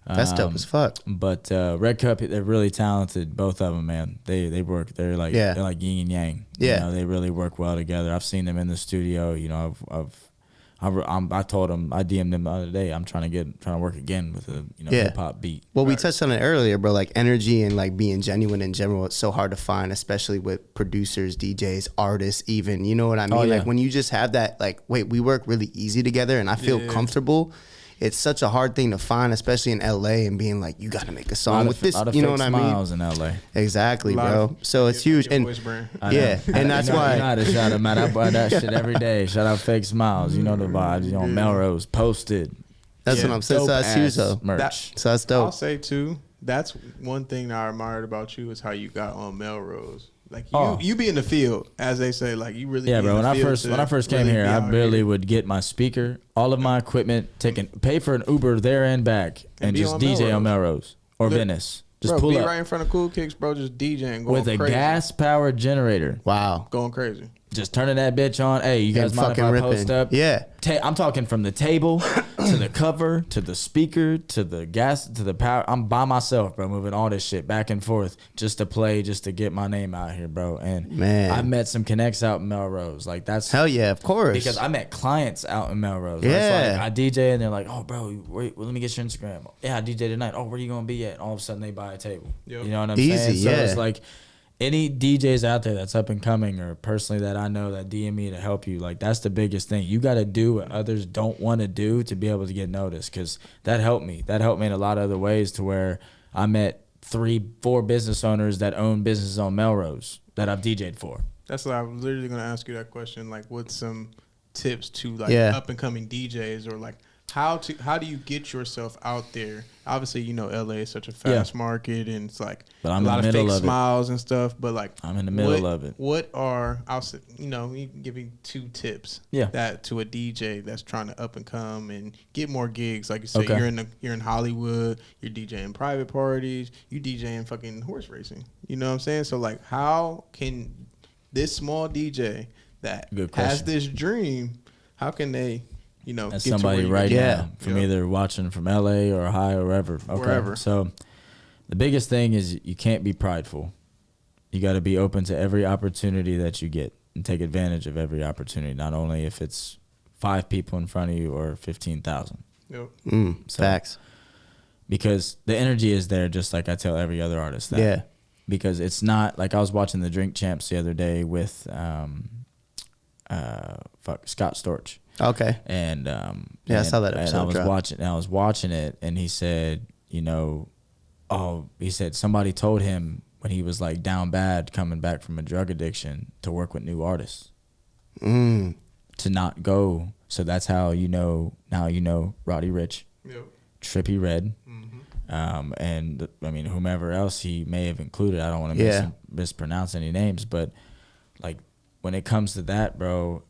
Speaker 1: That's dope as fuck.
Speaker 3: But Red Cup, they're really talented, both of them, man. They work. They're like yin and yang.
Speaker 1: Yeah,
Speaker 3: you know, they really work well together. I've seen them in the studio. You know, I told them, I DM'd them the other day. I'm trying to work again with a hip hop beat.
Speaker 1: Well, we touched on it earlier, bro. Like energy and like being genuine in general, it's so hard to find, especially with producers, DJs, artists, even. You know what I mean? Like when you just have that, like, wait, we work really easy together, and I feel comfortable. It's such a hard thing to find, especially in LA, and being like, you got to make a song with this. You know what I mean?
Speaker 3: Smiles in LA.
Speaker 1: Exactly, bro. So it's huge, and and that's why.
Speaker 3: You know how to shout them out. I buy that shit every day. Shout out Fake Smiles. You know the vibes. You know Melrose posted.
Speaker 1: That's what I'm saying. So that's huge, though.
Speaker 3: Merch.
Speaker 1: So that's dope.
Speaker 2: I'll say too. That's one thing that I admired about you is how you got on Melrose. Like you be in the field, as they say. Like you really.
Speaker 3: Yeah, bro. When I first came here, I barely would get my speaker, all of my equipment, pay for an Uber there and back, and just DJ on Melrose or Venice. Just pull up
Speaker 2: right in front of Cool Kicks, bro. Just DJing
Speaker 3: with a gas-powered generator.
Speaker 1: Wow,
Speaker 2: going crazy.
Speaker 3: Just turning that bitch on. Hey, you guys mind if I post up?
Speaker 1: Yeah.
Speaker 3: I'm talking from the table to the cover, to the speaker, to the gas, to the power. I'm by myself, bro, moving all this shit back and forth just to play, just to get my name out here, bro. And
Speaker 1: man,
Speaker 3: I met some connects out in Melrose. Like that's
Speaker 1: hell yeah, of course.
Speaker 3: Because I met clients out in Melrose.
Speaker 1: Yeah,
Speaker 3: like, I DJ and they're like, oh, bro, let me get your Instagram. Yeah, I DJ tonight. Oh, where you gonna be at? And all of a sudden they buy a table. Yep. You know what I'm saying? So it's like any DJs out there that's up and coming, or personally that I know that DM me to help you, like that's the biggest thing. You got to do what others don't want to do to be able to get noticed, because that helped me. That helped me in a lot of other ways, to where I met 3-4 business owners that own businesses on Melrose that I've DJ'd for.
Speaker 2: That's what I was literally going to ask you that question. Like, what's some tips to like up and coming DJs, or like how do you get yourself out there? Obviously, you know, LA is such a fast market, and it's like a lot of fake smiles and stuff. But like,
Speaker 3: I'm in the middle of it.
Speaker 2: What are you can give me 2 tips that to a DJ that's trying to up and come and get more gigs. Like you said, you're in Hollywood, you're DJing private parties, you DJing fucking horse racing. You know what I'm saying? So like, how can this small DJ that has this dream, how can they,
Speaker 3: as somebody right now from either watching from LA or Ohio or wherever. Okay. Wherever. So the biggest thing is you can't be prideful. You got to be open to every opportunity that you get and take advantage of every opportunity, not only if it's 5 people in front of you or 15,000.
Speaker 2: Yep.
Speaker 1: Facts.
Speaker 3: Because the energy is there, just like I tell every other artist that. Yeah. Because it's not like I was watching the Drink Champs the other day with Scott Storch.
Speaker 1: Okay.
Speaker 3: And
Speaker 1: I saw that episode.
Speaker 3: And I was watching it, and he said, he said somebody told him when he was like down bad, coming back from a drug addiction, to work with new artists. To not go. So that's how now Roddy Ricch, Trippie Redd, and I mean whomever else he may have included. I don't want to mispronounce any names, but like when it comes to that, bro,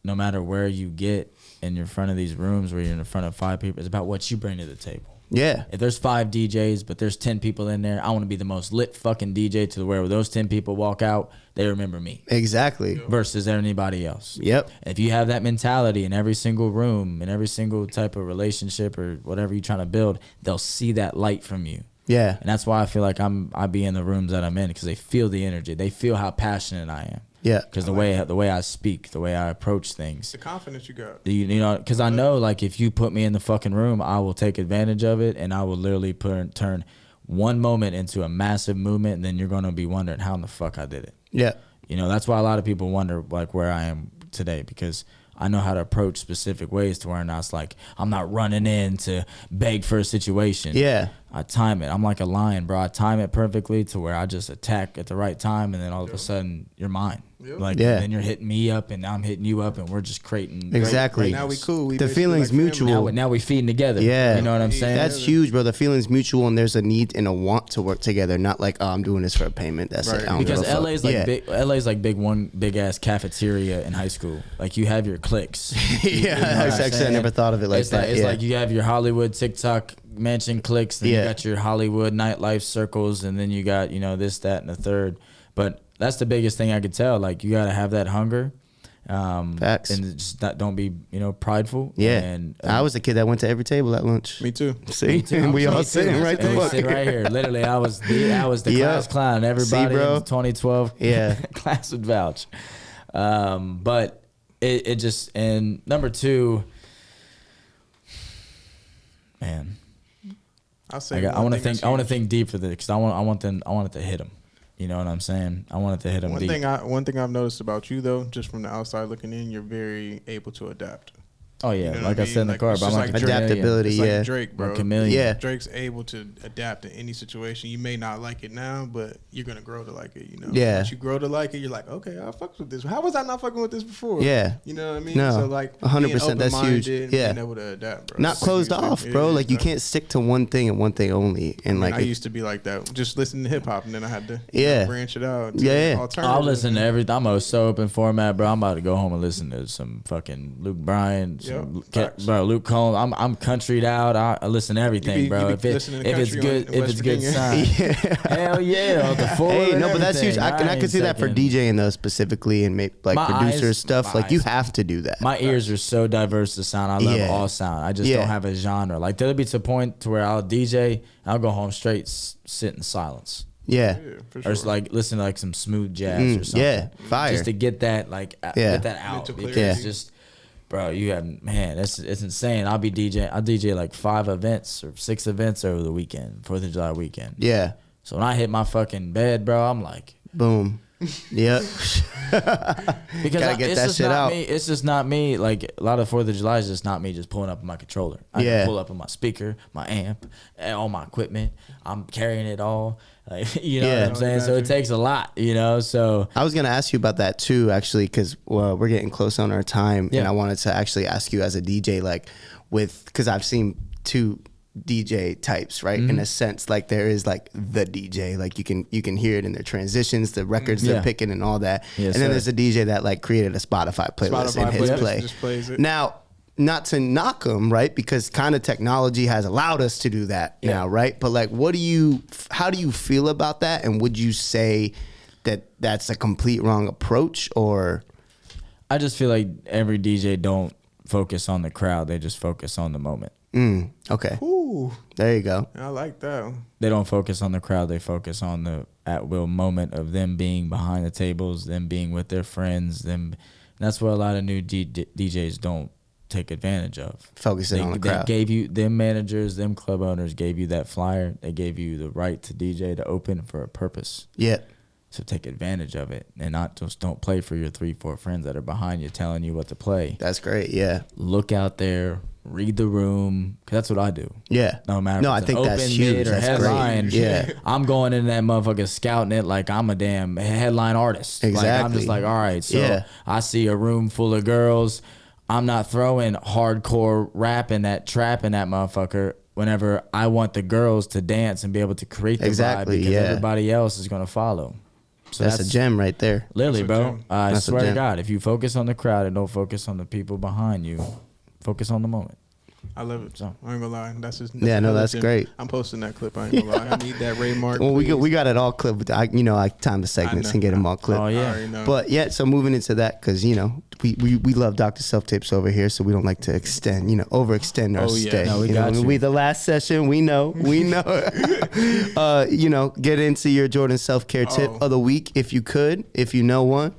Speaker 3: no matter where you get in your front of these rooms where you're in front of 5 people, it's about what you bring to the table.
Speaker 1: Yeah.
Speaker 3: If there's 5 DJs, but there's 10 people in there, I want to be the most lit fucking DJ to where those 10 people walk out, they remember me.
Speaker 1: Exactly.
Speaker 3: Versus anybody else.
Speaker 1: Yep.
Speaker 3: If you have that mentality in every single room, in every single type of relationship or whatever you're trying to build, they'll see that light from you.
Speaker 1: Yeah.
Speaker 3: And that's why I feel like I be in the rooms that I'm in, because they feel the energy. They feel how passionate I am.
Speaker 1: Yeah,
Speaker 3: because the way I speak, the way I approach things,
Speaker 2: the confidence you got.
Speaker 3: Because I know, like, if you put me in the fucking room, I will take advantage of it, and I will literally turn one moment into a massive movement, and then you're gonna be wondering how in the fuck I did it.
Speaker 1: Yeah,
Speaker 3: that's why a lot of people wonder like where I am today, because I know how to approach specific ways to where it's like I'm not running in to beg for a situation.
Speaker 1: Yeah.
Speaker 3: I time it. I'm like a lion, bro. I time it perfectly to where I just attack at the right time, and then all of a sudden you're mine. Like, then you're hitting me up, and I'm hitting you up, and we're just creating.
Speaker 1: Exactly.
Speaker 2: Now we cool.
Speaker 1: The feeling's mutual.
Speaker 3: Now we feeding together.
Speaker 1: Yeah.
Speaker 3: You know what I'm saying?
Speaker 1: That's huge, bro. The feeling's mutual, and there's a need and a want to work together. Not like, I'm doing this for a payment. That's it.
Speaker 3: Because LA's like big ass cafeteria in high school. Like, you have your cliques.
Speaker 1: Actually, I never thought of it like that.
Speaker 3: It's like you have your Hollywood TikTok mansion cliques, then you got your Hollywood nightlife circles, and then you got this, that, and the third. But that's the biggest thing I could tell. Like, you got to have that hunger.
Speaker 1: Facts.
Speaker 3: And just don't be prideful.
Speaker 1: Yeah.
Speaker 3: And
Speaker 1: I was the kid that went to every table at lunch.
Speaker 2: Me too.
Speaker 1: See, me too. We all sitting right the fuck
Speaker 3: right here. Literally, I was the class clown. Everybody in 2012 class would vouch. But it just, and number 2, man.
Speaker 2: I'll say
Speaker 3: I want to think deep for this, because I want it to hit them. You know what I'm saying? I want it to hit them deep.
Speaker 2: One thing I've noticed about you, though, just from the outside looking in, you're very able to adapt.
Speaker 3: Oh yeah, like I said in the car, but I'm like
Speaker 1: adaptability.
Speaker 2: It's like Drake, bro.
Speaker 3: Chameleon.
Speaker 1: Yeah,
Speaker 2: Drake's able to adapt to any situation. You may not like it now, but you're gonna grow to like it.
Speaker 1: Yeah.
Speaker 2: Once you grow to like it, you're like, okay, I fucked with this. How was I not fucking with this before?
Speaker 1: Yeah.
Speaker 2: You know what I mean?
Speaker 1: No.
Speaker 2: So like,
Speaker 1: 100%. That's huge.
Speaker 2: Yeah. Being able to adapt, bro.
Speaker 1: Not closed off, bro. Like, you can't stick to one thing and one thing only. And
Speaker 2: I used to be like that. Just listen to hip hop, and then I had to branch it out.
Speaker 3: I'll listen to everything. I'm so open format, bro. I'm about to go home and listen to some fucking Luke Bryan, Bro, Luke Combs. I'm countryed out. I listen to everything, bro. If it's good sign. Hell yeah, the full.
Speaker 1: Hey, no, but that's huge. I can see that for DJing though specifically, and like producer stuff. Like you have to do that.
Speaker 3: My ears are so diverse to sound. I love all sound. I just don't have a genre. Like there'll be to a point to where I'll DJ, I'll go home straight, sit in silence.
Speaker 1: Yeah,
Speaker 2: for sure.
Speaker 3: Or just like listen to like some smooth jazz or something.
Speaker 1: Yeah, fire.
Speaker 3: Just to get that get that out. Because just, bro, it's insane. I'll DJ like 5 events or 6 events over the weekend, 4th of July weekend.
Speaker 1: Yeah.
Speaker 3: So when I hit my fucking bed, bro, I'm like,
Speaker 1: boom. Yep.
Speaker 3: Because
Speaker 1: get that shit out.
Speaker 3: It's just not me. Like a lot of 4th of July is just not me just pulling up my controller. I can pull up on my speaker, my amp, and all my equipment. I'm carrying it all. Like, you know what I'm saying? So it takes a lot, you know? So
Speaker 1: I was going to ask you about that too, actually, because we're getting close on our time. And I wanted to actually ask you as a DJ, like because I've seen 2 DJ types, right? In a sense, like there is like the DJ, like you can hear it in their transitions, the records they're picking and all that. Yes, and then there's a DJ that like created a Spotify playlist in his play.
Speaker 2: Just plays it.
Speaker 1: Now, not to knock them, right? Because kind of technology has allowed us to do that now, right? But like, how do you feel about that? And would you say that that's a complete wrong approach, or?
Speaker 3: I just feel like every DJ don't focus on the crowd. They just focus on the moment.
Speaker 1: Okay.
Speaker 2: Ooh.
Speaker 1: There you go.
Speaker 2: I like that.
Speaker 3: They don't focus on the crowd. They focus on the at-will moment of them being behind the tables, them being with their friends. That's what a lot of new DJs don't take advantage of.
Speaker 1: Focusing on the crowd.
Speaker 3: They gave you, them managers, them club owners gave you that flyer. They gave you the right to DJ, to open for a purpose.
Speaker 1: Yeah.
Speaker 3: So take advantage of it and not just don't play for your 3-4 friends that are behind you telling you what to play.
Speaker 1: That's great. Yeah.
Speaker 3: Look out there, read the room, because that's what I do.
Speaker 1: Yeah.
Speaker 3: No matter
Speaker 1: I think that's huge.
Speaker 3: Or
Speaker 1: that's
Speaker 3: headline.
Speaker 1: Great. Yeah.
Speaker 3: I'm going in that motherfucker scouting it like I'm a damn headline artist.
Speaker 1: Exactly.
Speaker 3: Like I'm just like, all right, so I see a room full of girls. I'm not throwing hardcore rap and that trap in that motherfucker whenever I want the girls to dance and be able to create the vibe, because everybody else is going to follow. So
Speaker 1: that's a gem right there.
Speaker 3: Literally, bro. I swear to God, if you focus on the crowd and don't focus on the people behind you, focus on the moment.
Speaker 2: I love it. So I ain't gonna lie. That's
Speaker 1: great.
Speaker 2: I'm posting that clip. I ain't gonna lie. I need that Ray Mark.
Speaker 1: Well, we got it all clipped. I time the segments and get them all clipped.
Speaker 3: Oh yeah.
Speaker 1: But so moving into that, because we love Dr. Self Tapes over here, so we don't like to overextend our stay.
Speaker 3: No, we got you.
Speaker 1: We the last session. We know. Get into your Jordan self-care tip of the week, if you could, if you know one.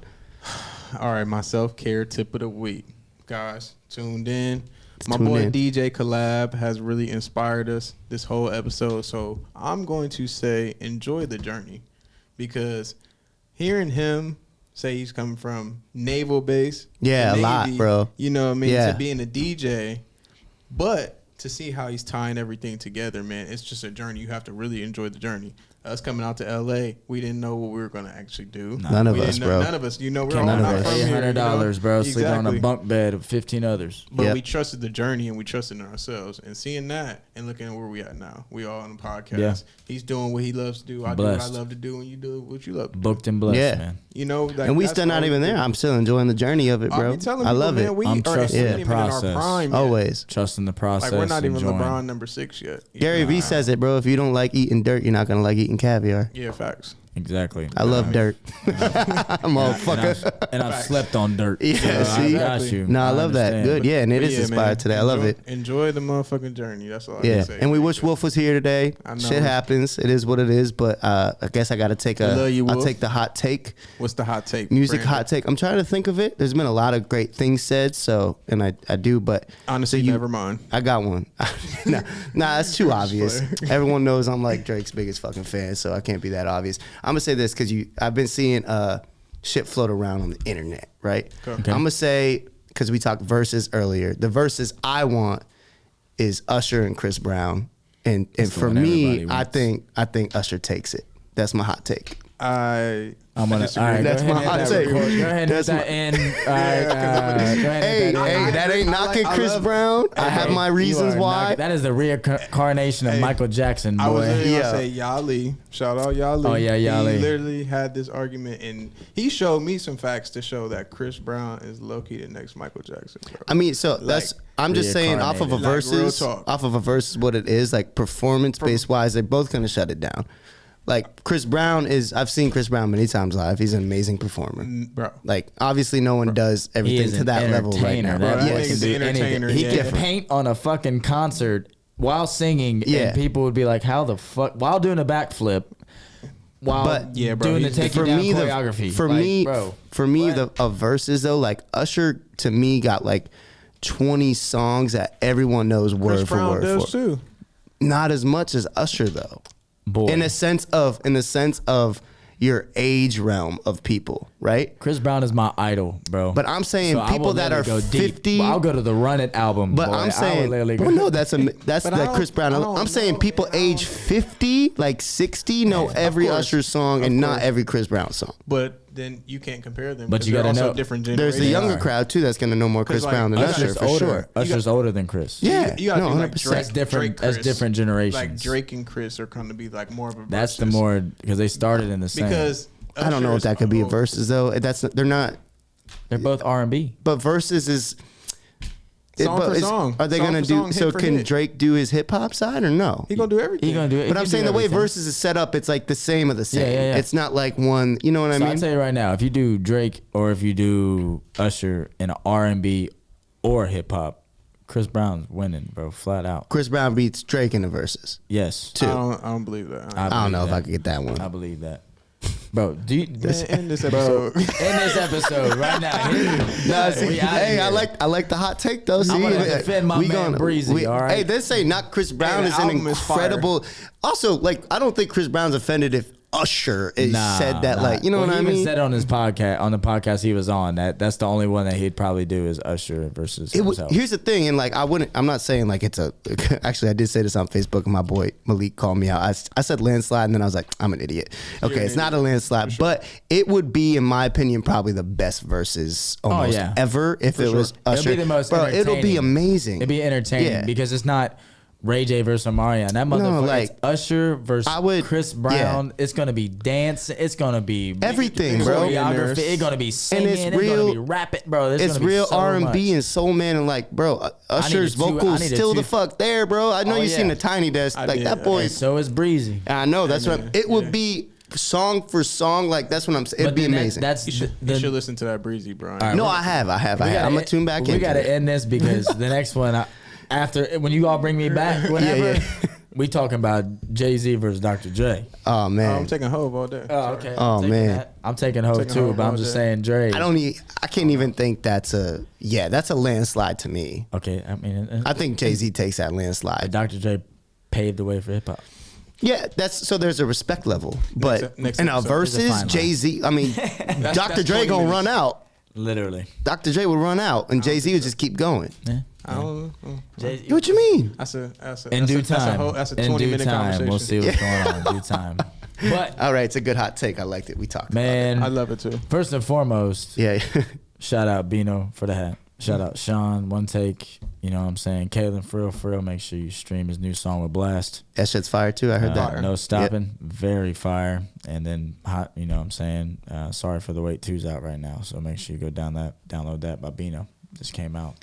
Speaker 2: All right, my self-care tip of the week, guys. Tuned in. My boy DJ Collab has really inspired us this whole episode. So I'm going to say enjoy the journey, because hearing him say he's coming from naval base.
Speaker 1: Yeah, Navy, a lot, bro.
Speaker 2: You know what I mean? Yeah. To being a DJ, but to see how he's tying everything together, man, it's just a journey. You have to really enjoy the journey. Us coming out to LA, we didn't know what we were going to actually do.
Speaker 1: None of us, bro.
Speaker 2: None of us. We're all not from here.
Speaker 3: $800, bro. Exactly. Sleeping on a bunk bed of 15 others.
Speaker 2: But we trusted the journey and we trusted in ourselves. And seeing that and looking at where we at now, we all on the podcast. Yeah. He's doing what he loves to do. I do what I love to do, and you do what you love to do.
Speaker 3: Booked and blessed, man.
Speaker 1: And we still not even there. I'm still enjoying the journey of it, bro.
Speaker 2: I
Speaker 1: love it.
Speaker 3: I'm trusting the process.
Speaker 1: Always.
Speaker 3: Trusting the process.
Speaker 2: Like, we're not even LeBron number 6 yet.
Speaker 1: Gary Vee says it, bro. If you don't like eating dirt, you're not going to like eating caviar.
Speaker 2: Yeah, facts.
Speaker 3: Exactly.
Speaker 1: I love dirt. Motherfucker.
Speaker 3: And I've slept on dirt.
Speaker 1: Yeah,
Speaker 3: so
Speaker 1: see?
Speaker 3: I got you.
Speaker 1: No, I love that. Good. Yeah, and it is inspired today. I love it.
Speaker 2: Enjoy the motherfucking journey. That's all I can say.
Speaker 1: And we wish Wolf was here today. Shit happens. It is what it is. But I guess I got to take I'll take the hot take.
Speaker 2: What's the hot take?
Speaker 1: Music hot take. I'm trying to think of it. There's been a lot of great things said, and I do, but
Speaker 2: honestly, never mind.
Speaker 1: I got one. Nah, that's too obvious. Everyone knows I'm like Drake's biggest fucking fan, so I can't be that obvious. I'm gonna say this because I've been seeing shit float around on the internet, right? Okay. I'm gonna say, because we talked verses earlier, the verses I want is Usher and Chris Brown, and for me, I think Usher takes it. That's my hot take.
Speaker 3: I'm gonna. All right,
Speaker 1: that's my hot take.
Speaker 3: Go ahead and hit that in. All right,
Speaker 1: hey, that ain't knocking Chris Brown. I have my reasons why.
Speaker 3: That is the reincarnation of Michael Jackson, boy.
Speaker 2: I was going to say Yali. Shout out Yali.
Speaker 3: Oh yeah, Yali.
Speaker 2: He literally had this argument, and he showed me some facts to show that Chris Brown is low-key the next Michael Jackson, bro.
Speaker 1: I mean, so that's. I'm just saying, off of a Verzuz, what it is, like performance-based wise, they both kind of shut it down. Like Chris Brown I've seen Chris Brown many times live. He's an amazing performer, bro. Like obviously, no one does everything to that level right now.
Speaker 2: He's an entertainer.
Speaker 3: He could paint on a fucking concert while singing, and people would be like, "How the fuck?" While doing a backflip, while doing the taking down choreography.
Speaker 1: For me, the Verzuz though, like Usher to me got like 20 songs that everyone knows word for word. Chris Brown does too. Not as much as Usher though. Boy. In the sense of your age realm of people, right?
Speaker 3: Chris Brown is my idol, bro.
Speaker 1: But I'm saying so people that are 50.
Speaker 3: I'll go to the Run It album.
Speaker 1: But
Speaker 3: boy.
Speaker 1: I'm saying, well, no, that's like Chris Brown. I'm saying people age 50, like 60, know every Usher song and not every Chris Brown song.
Speaker 2: But then you can't compare them.
Speaker 3: But you got to know
Speaker 2: different generations.
Speaker 1: There's a younger crowd too that's going to know more Chris Brown than Usher for sure.
Speaker 3: Usher's older than Chris.
Speaker 1: Yeah,
Speaker 2: you got to like
Speaker 3: that's different. That's different generations.
Speaker 2: Like Drake and Chris are going to be like more of a.
Speaker 3: That's the more because they started in the same.
Speaker 2: Because
Speaker 1: I don't know if that could be a Verzuz though. They're not.
Speaker 3: They're both R&B.
Speaker 1: But Verzuz is.
Speaker 2: Song for song.
Speaker 1: Are they gonna do? So can Drake do his hip hop side or no?
Speaker 2: He gonna do everything.
Speaker 3: He gonna do it.
Speaker 1: But I'm saying the way Verzuz is set up, it's like the same of the same.
Speaker 3: Yeah.
Speaker 1: It's not like one. You know what I mean?
Speaker 3: I'll tell you right now, if you do Drake or if you do Usher in an R&B or hip hop, Chris Brown's winning, bro, flat out.
Speaker 1: Chris Brown beats Drake in the Verzuz.
Speaker 3: Yes.
Speaker 1: Two.
Speaker 2: I don't believe that.
Speaker 1: I don't know if I could get that one.
Speaker 3: I believe that. Bro,
Speaker 2: end this episode.
Speaker 3: End this episode right now.
Speaker 1: Hey, I like the hot take though. See,
Speaker 3: I'm gonna defend my man Breezy. All right.
Speaker 1: Hey, they say not Chris Brown is an incredible. Also, like I don't think Chris Brown's offended if Usher said that. Like you know what I mean?
Speaker 3: He even said on his podcast, on the podcast he was on, that's the only one that he'd probably do is Usher versus himself.
Speaker 1: Here's the thing, and like I'm not saying like it's a. Actually, I did say this on Facebook, and my boy Malik called me out. I said landslide, and then I was like, I'm an idiot. Okay, it's not a landslide, but it would be, in my opinion, probably the best Verzuz almost ever if it was Usher.
Speaker 3: It'll be the most entertaining.
Speaker 1: It'll be amazing.
Speaker 3: It'd be entertaining because it's not Ray J versus Omarion. That motherfucker, like Usher versus Chris Brown. Yeah. It's gonna be dance. It's gonna be
Speaker 1: everything, bro.
Speaker 3: Choreography. It's gonna be singing. And it's gonna be rapping, bro.
Speaker 1: It's real R&B and soul, man. And like, bro, Usher's vocals still the fuck there, bro. I know you've seen the Tiny Desk. Like that boy.
Speaker 3: So is Breezy.
Speaker 1: I know. That's what it would be. Song for song, like that's what I'm saying. It'd be amazing.
Speaker 2: You should listen to that Breezy, Brian.
Speaker 1: Right, no, I have. I'm gonna tune back in.
Speaker 3: We gotta end this because the next one. After when you all bring me back, whenever we talking about Jay-Z versus Dr. Dre.
Speaker 1: Oh man,
Speaker 2: I'm taking Hov all day.
Speaker 3: Oh okay.
Speaker 1: I'm
Speaker 3: taking Hov too, but I'm just saying Dre.
Speaker 1: I can't even think that's a landslide to me.
Speaker 3: Okay, I mean,
Speaker 1: I think Jay-Z takes that landslide.
Speaker 3: Dr. Dre paved the way for hip hop.
Speaker 1: Yeah, so there's a respect level, but in a Verzuz, Jay-Z. I mean, Dr. Dre gonna run out.
Speaker 3: Literally,
Speaker 1: Dr. Dre would run out, and Jay-Z would just keep going.
Speaker 3: Yeah.
Speaker 2: I don't know.
Speaker 1: What you mean?
Speaker 3: In due time.
Speaker 2: That's a 20-minute conversation.
Speaker 3: We'll see what's going on in due time. But
Speaker 1: all right, it's a good hot take. I liked it. We talked about it.
Speaker 2: I love it too.
Speaker 3: First and foremost, shout out Bino for the hat. Shout out Sean, One Take. You know what I'm saying? Kalen, for real, make sure you stream his new song with Blast.
Speaker 1: That shit's fire too. I heard that.
Speaker 3: No Stopping. Yep. Very fire. And then Hot, you know what I'm saying? Sorry for the Wait 2's out right now. So make sure you go download that by Bino. Just came out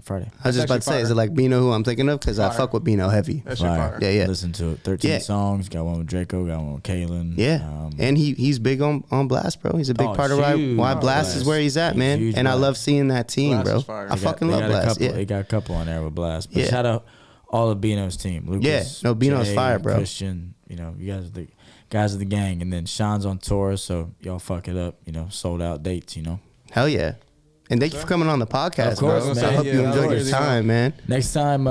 Speaker 3: Friday.
Speaker 1: I was just about to say, is it like Bino who I'm thinking of? Because I fuck with Bino heavy.
Speaker 2: That shit fire.
Speaker 1: Yeah.
Speaker 3: Listen to it. 13 songs. Got one with Draco. Got one with Kalen.
Speaker 1: Yeah. And he's big on Blast, bro. He's a big part of why Blast is where he's at, man. And I love seeing that team,
Speaker 2: Blast
Speaker 1: bro. I fucking love Blast.
Speaker 3: He got a couple on there with Blast. But shout out all of Bino's team. Lucas,
Speaker 1: Bino's
Speaker 3: Jay,
Speaker 1: fire, bro.
Speaker 3: Christian, you know, you guys are the guys of the gang. And then Sean's on tour, so y'all fuck it up. You know, sold out dates, you know.
Speaker 1: Hell yeah. And thank you for coming on the podcast,
Speaker 3: of course,
Speaker 1: bro.
Speaker 3: man.
Speaker 1: I hope you enjoyed your time, man.
Speaker 3: Next time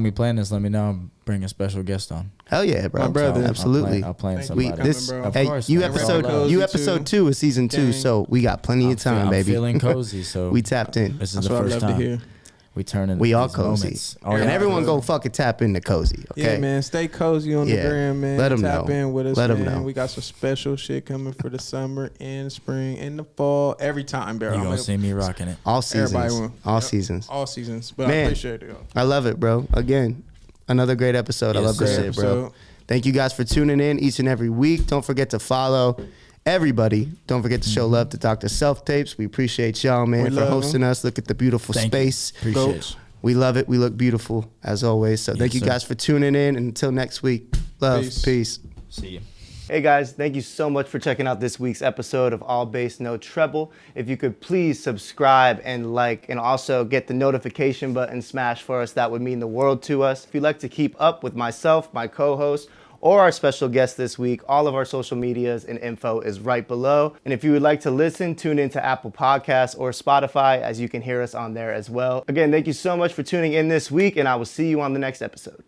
Speaker 3: we plan this, let me know. Bring a special guest on.
Speaker 1: Hell yeah, bro.
Speaker 2: My brother.
Speaker 1: Absolutely.
Speaker 3: I'll plan somebody.
Speaker 1: Of course, you episode 2 is season 2, so we got plenty of time, baby.
Speaker 3: Feeling cozy, so
Speaker 1: we tapped in.
Speaker 3: This is the first time. we turn into
Speaker 1: we all
Speaker 3: these
Speaker 1: cozy.
Speaker 3: Moments.
Speaker 1: And everyone go fucking tap into cozy. Okay,
Speaker 2: yeah, man, stay cozy on the gram, man.
Speaker 1: Let them
Speaker 2: tap
Speaker 1: know.
Speaker 2: in with us,
Speaker 1: Let them
Speaker 2: man.
Speaker 1: know.
Speaker 2: We got some special shit coming for the summer and spring and the fall. Every time, bro.
Speaker 3: You gonna see me rocking it
Speaker 1: all seasons. All seasons.
Speaker 2: But
Speaker 1: man,
Speaker 2: I appreciate it.
Speaker 1: I love it, bro. Again, another great episode.
Speaker 3: Yes,
Speaker 1: I love this shit, bro. Thank you guys for tuning in each and every week. Don't forget to follow everybody. Don't forget to show love to Dr. Self Tapes. We appreciate y'all, man, for hosting us. Look at the beautiful space.
Speaker 3: Appreciate it.
Speaker 1: We love it. We look beautiful as always. So thank you guys for tuning in. And until next week, love, peace.
Speaker 3: See you.
Speaker 1: Hey guys, thank you so much for checking out this week's episode of All Bass No Treble. If you could please subscribe and like, and also get the notification button smashed for us, that would mean the world to us. If you'd like to keep up with myself, my co-host, or our special guest this week, all of our social medias and info is right below. And if you would like to listen, tune into Apple Podcasts or Spotify, as you can hear us on there as well. Again, thank you so much for tuning in this week, and I will see you on the next episode.